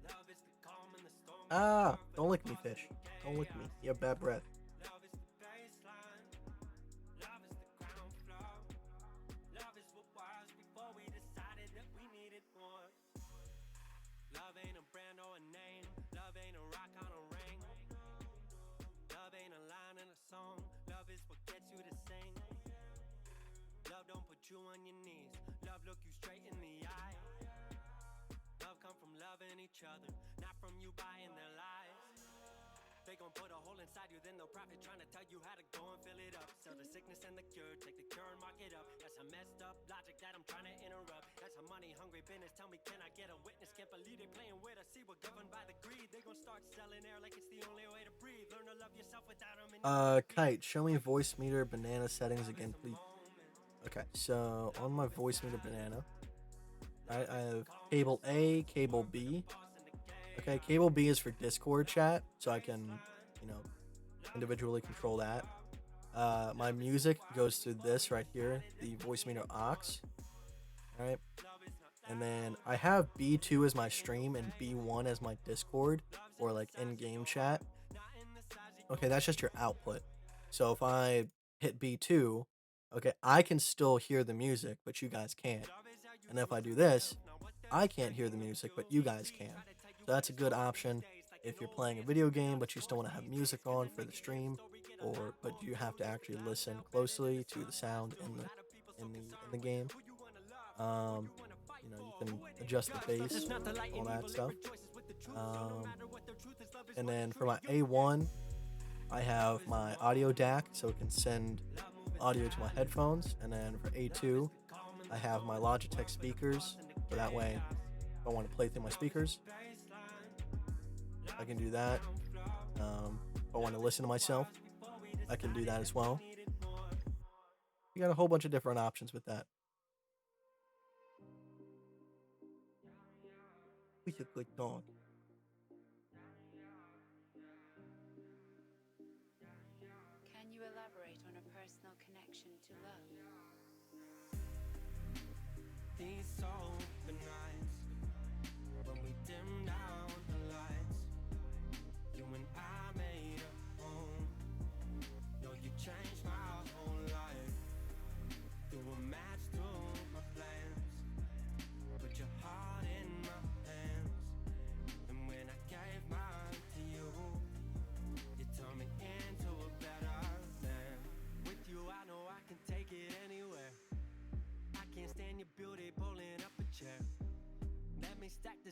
Love is the calm in the storm. Ah, don't lick me, fish. Don't lick me. You have bad breath. Love is the baseline. Love is the ground floor. Love is what was before we decided that we needed more. Love ain't a brand or a name. Love ain't a rock on a ring. Love ain't a line in a song. Love is what gets you to sing. Love don't put you on your knees. Love look you straight in the eye. Love come from loving each other, not from you buying their lies. They gon' put a hole inside you, then they'll profit trying to tell you how to go and fill it up. Sell the sickness and the cure, take the cure and mark it up. That's a messed up logic that I'm trying to interrupt. That's a money hungry business, tell me can I get a witness? Can't believe they playing with us, see we're governed by the greed. They gon' start selling air like it's the only way to breathe. Learn to love yourself without them. Kite, show me voice meter banana settings again, please. Okay, so on my voice meter banana, I have cable A, cable B. Okay, cable B is for Discord chat, so I can, individually control that. My music goes through this right here, the voice meter aux. Alright, and then I have B2 as my stream and B1 as my Discord, or like in-game chat. Okay, that's just your output. So if I hit B2, okay, I can still hear the music, but you guys can't. And if I do this, I can't hear the music, but you guys can. So that's a good option if you're playing a video game, but you still want to have music on for the stream, but you have to actually listen closely to the sound in the game. You can adjust the bass, all that stuff. And then for my A1, I have my audio DAC, so it can send audio to my headphones. And then for A2, I have my Logitech speakers, so that way if I want to play through my speakers, I can do that. If I want to listen to myself, I can do that as well. You got a whole bunch of different options with that. He's a good dog. Can you elaborate on a personal connection to love? These open eyes,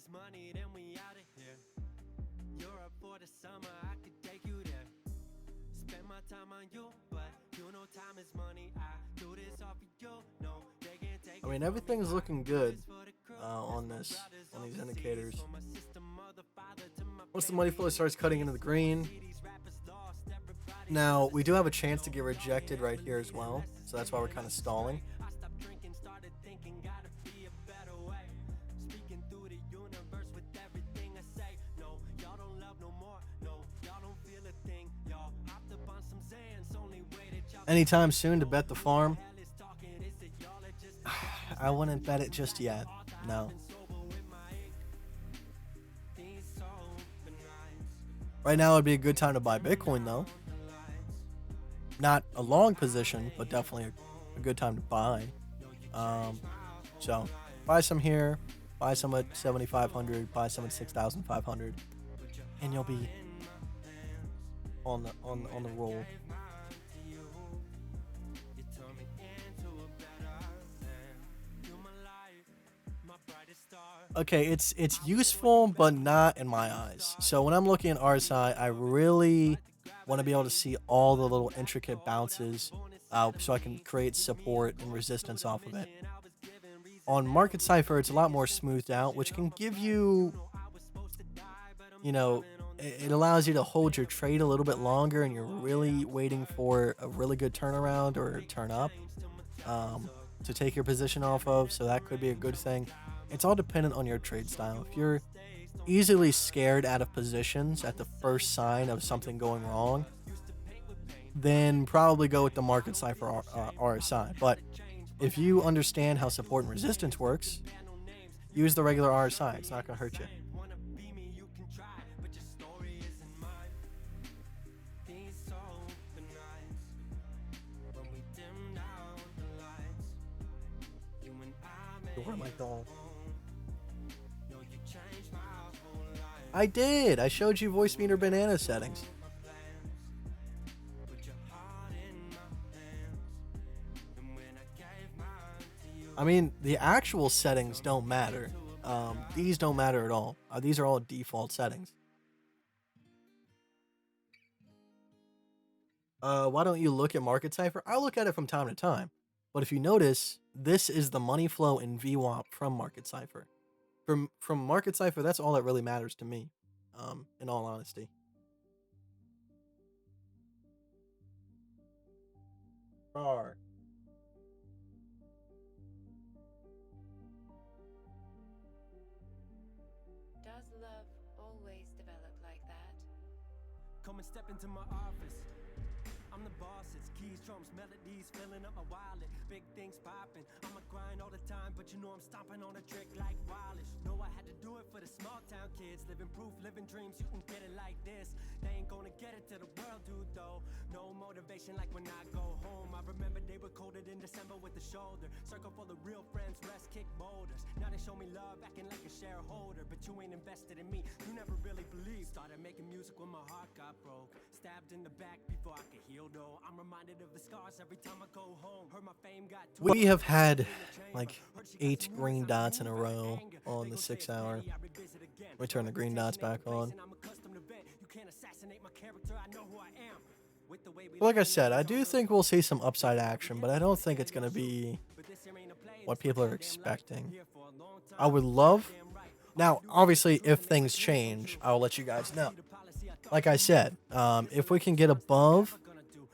this money, then we out of here. Europe for the summer, I could take you there. Spend my time on you, but you know time is money. I do this off of you. No, they can't take I mean, everything's looking good on these indicators. Once the money flow starts cutting into the green, now we do have a chance to get rejected right here as well, so that's why we're kind of stalling. Anytime soon to bet the farm? I wouldn't bet it just yet. No. Right now would be a good time to buy Bitcoin though. Not a long position, but definitely a good time to buy. So buy some here, buy some at 7,500, buy some at 6,500, and you'll be on the roll. Okay, it's useful, but not in my eyes. So when I'm looking at RSI, I really want to be able to see all the little intricate bounces so I can create support and resistance off of it. On Market Cipher, it's a lot more smoothed out, which can give you, it allows you to hold your trade a little bit longer and you're really waiting for a really good turnaround or turn up to take your position off of. So that could be a good thing. It's all dependent on your trade style. If you're easily scared out of positions at the first sign of something going wrong, then probably go with the Market Cipher RSI. But if you understand how support and resistance works, use the regular RSI. It's not going to hurt you. Where am I going? I did. I showed you voice meter banana settings. I mean, the actual settings don't matter. These don't matter at all. These are all default settings. Why don't you look at Market Cipher? I look at it from time to time. But if you notice, this is the money flow in VWAP from Market Cipher. From Market Cipher, that's all that really matters to me, in all honesty. RAR. Does love always develop like that? Come and step into my office. I'm the boss, it's keys, drums, melodies, filling up my wallet. Big things popping. I'm a grind all the time, but you know I'm stomping on a trick like Wallace. Know I had to do it for the small town kids. Living proof, living dreams, you can get it like this. They ain't gonna get it to the world, dude, though. No motivation like when I go home. I remember they were coded in December with the shoulder. Circle full of real friends, rest kick boulders. Now they show me love, acting like a shareholder. But you ain't invested in me, you never really believed. Started making music when my heart got broke. Stabbed in the back before I could heal, though. I'm reminded of the scars every time I go home. Heard my fame got We have had like 8 green dots in a row on the 6 hour. Let me turn the green dots back on. Like I said, I do think we'll see some upside action, but I don't think it's going to be what people are expecting. I would love... Now, obviously, if things change, I'll let you guys know. Like I said, if we can get above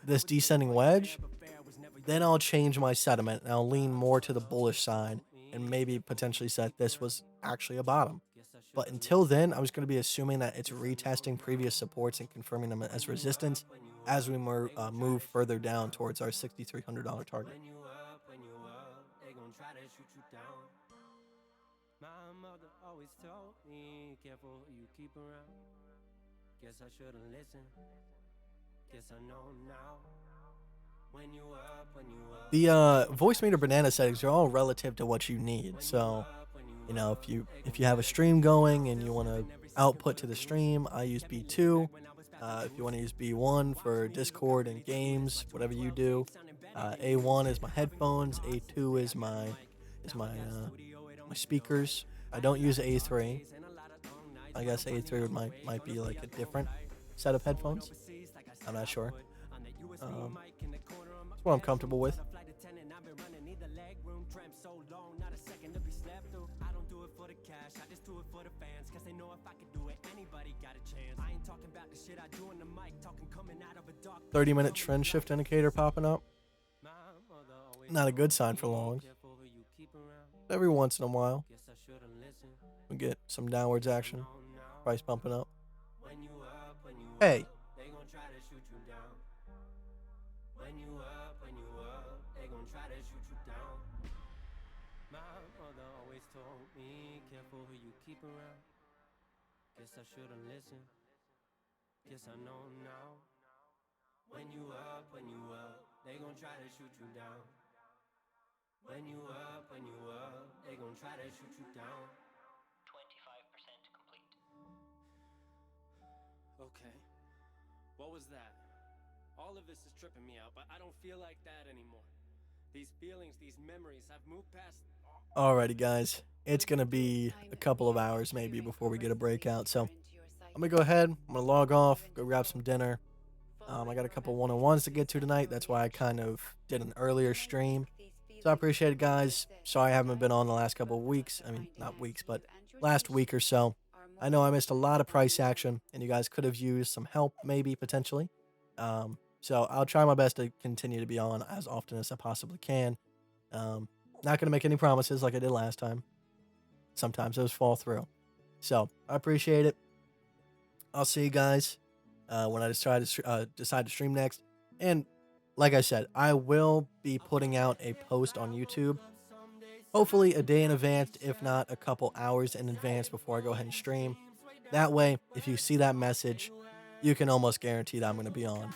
this descending wedge, then I'll change my sentiment and I'll lean more to the bullish side and maybe potentially say this was actually a bottom. But until then, I was going to be assuming that it's retesting previous supports and confirming them as resistance as we move further down towards our $6,300 target. My mother always told me, careful who you keep around. Guess I should've listened. Guess I know now. When you up. The voice meter banana settings are all relative to what you need. So, if you have a stream going and you want to output to the stream, I use B2. If you want to use B1 for Discord and games, whatever you do. A1 is my headphones. A2 is my speakers. I don't use A3. I guess A3 might be like a different set of headphones. I'm not sure. It's what I'm comfortable with. I don't do it for the cash, I just do it for the fans. Cause they know if I could do it, anybody got a chance. I ain't talking about the shit I do on the mic, talking coming out of a dark 30-minute trend shift indicator popping up. Not a good sign for longs. Every once in a while, we get some downwards action. Price pumping up. Hey. They gon' try to shoot you down. When you up, they gon' try to shoot you down. My mother always told me, careful who you keep around. Guess I should've listened. Guess I know now. When you up, they gon' try to shoot you down. When you up, they gon' try to shoot you down. 25% complete. Okay. What was that? All of this is tripping me out, but I don't feel like that anymore. These feelings, these memories, I've moved past. Alrighty, guys. It's going to be a couple of hours maybe before we get a breakout. So I'm going to go ahead. I'm going to log off, go grab some dinner. I got a couple one-on-ones to get to tonight. That's why I kind of did an earlier stream. So I appreciate it, guys. Sorry I haven't been on the last couple of weeks. I mean, not weeks, but last week or so. I know I missed a lot of price action, and you guys could have used some help, maybe, potentially. So I'll try my best to continue to be on as often as I possibly can. Not going to make any promises like I did last time. Sometimes those fall through. So I appreciate it. I'll see you guys when I decide to stream next. And like I said, I will be putting out a post on YouTube. Hopefully a day in advance, if not a couple hours in advance before I go ahead and stream. That way, if you see that message, you can almost guarantee that I'm going to be on.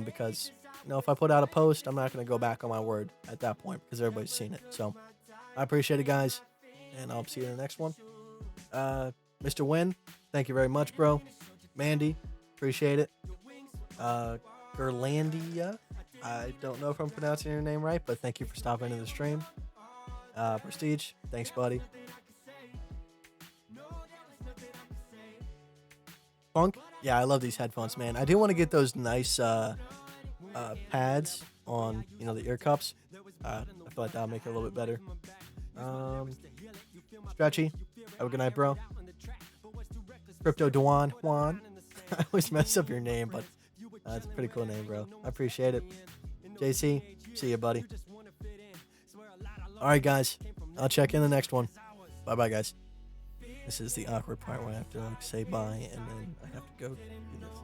Because, if I put out a post, I'm not going to go back on my word at that point because everybody's seen it. So, I appreciate it, guys, and I'll see you in the next one. Mr. Wynn, thank you very much, bro. Mandy, appreciate it. Gerlandia, I don't know if I'm pronouncing your name right, but thank you for stopping into the stream. Prestige, thanks, buddy. Funk, yeah, I love these headphones, man. I do want to get those nice pads on, the ear cups. I feel like that'll make it a little bit better. Stretchy, have a good night, bro. Crypto Dewan Juan. I always mess up your name, but it's a pretty cool name, bro. I appreciate it. JC, see you, buddy. All right, guys. I'll check in the next one. Bye-bye, guys. This is the awkward part where I have to say bye, and then I have to go do this.